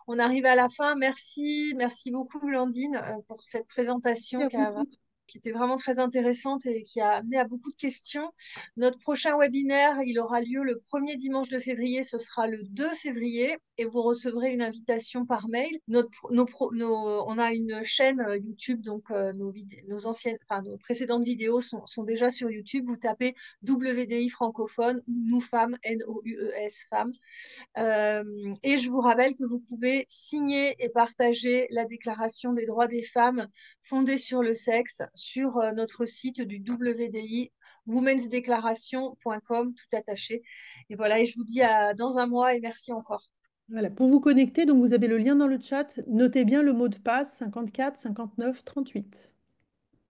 On arrive à la fin. Merci beaucoup, Blandine, pour cette Merci présentation à vous. qui était vraiment très intéressante et qui a amené à beaucoup de questions. Notre prochain webinaire, il aura lieu le premier dimanche de février. Ce sera le 2 février et vous recevrez une invitation par mail. On a une chaîne YouTube, donc nos anciennes, enfin, nos précédentes vidéos sont déjà sur YouTube. Vous tapez WDI francophone ou Nous Femmes, Noues Femmes. Euh, et je vous rappelle que vous pouvez signer et partager la Déclaration des droits des femmes fondée sur le sexe sur notre site du WDI womensdeclaration.com tout attaché. Et voilà, et je vous dis dans un mois et merci encore. Voilà, pour vous connecter, donc vous avez le lien dans le chat. Notez bien le mot de passe 54 59 38.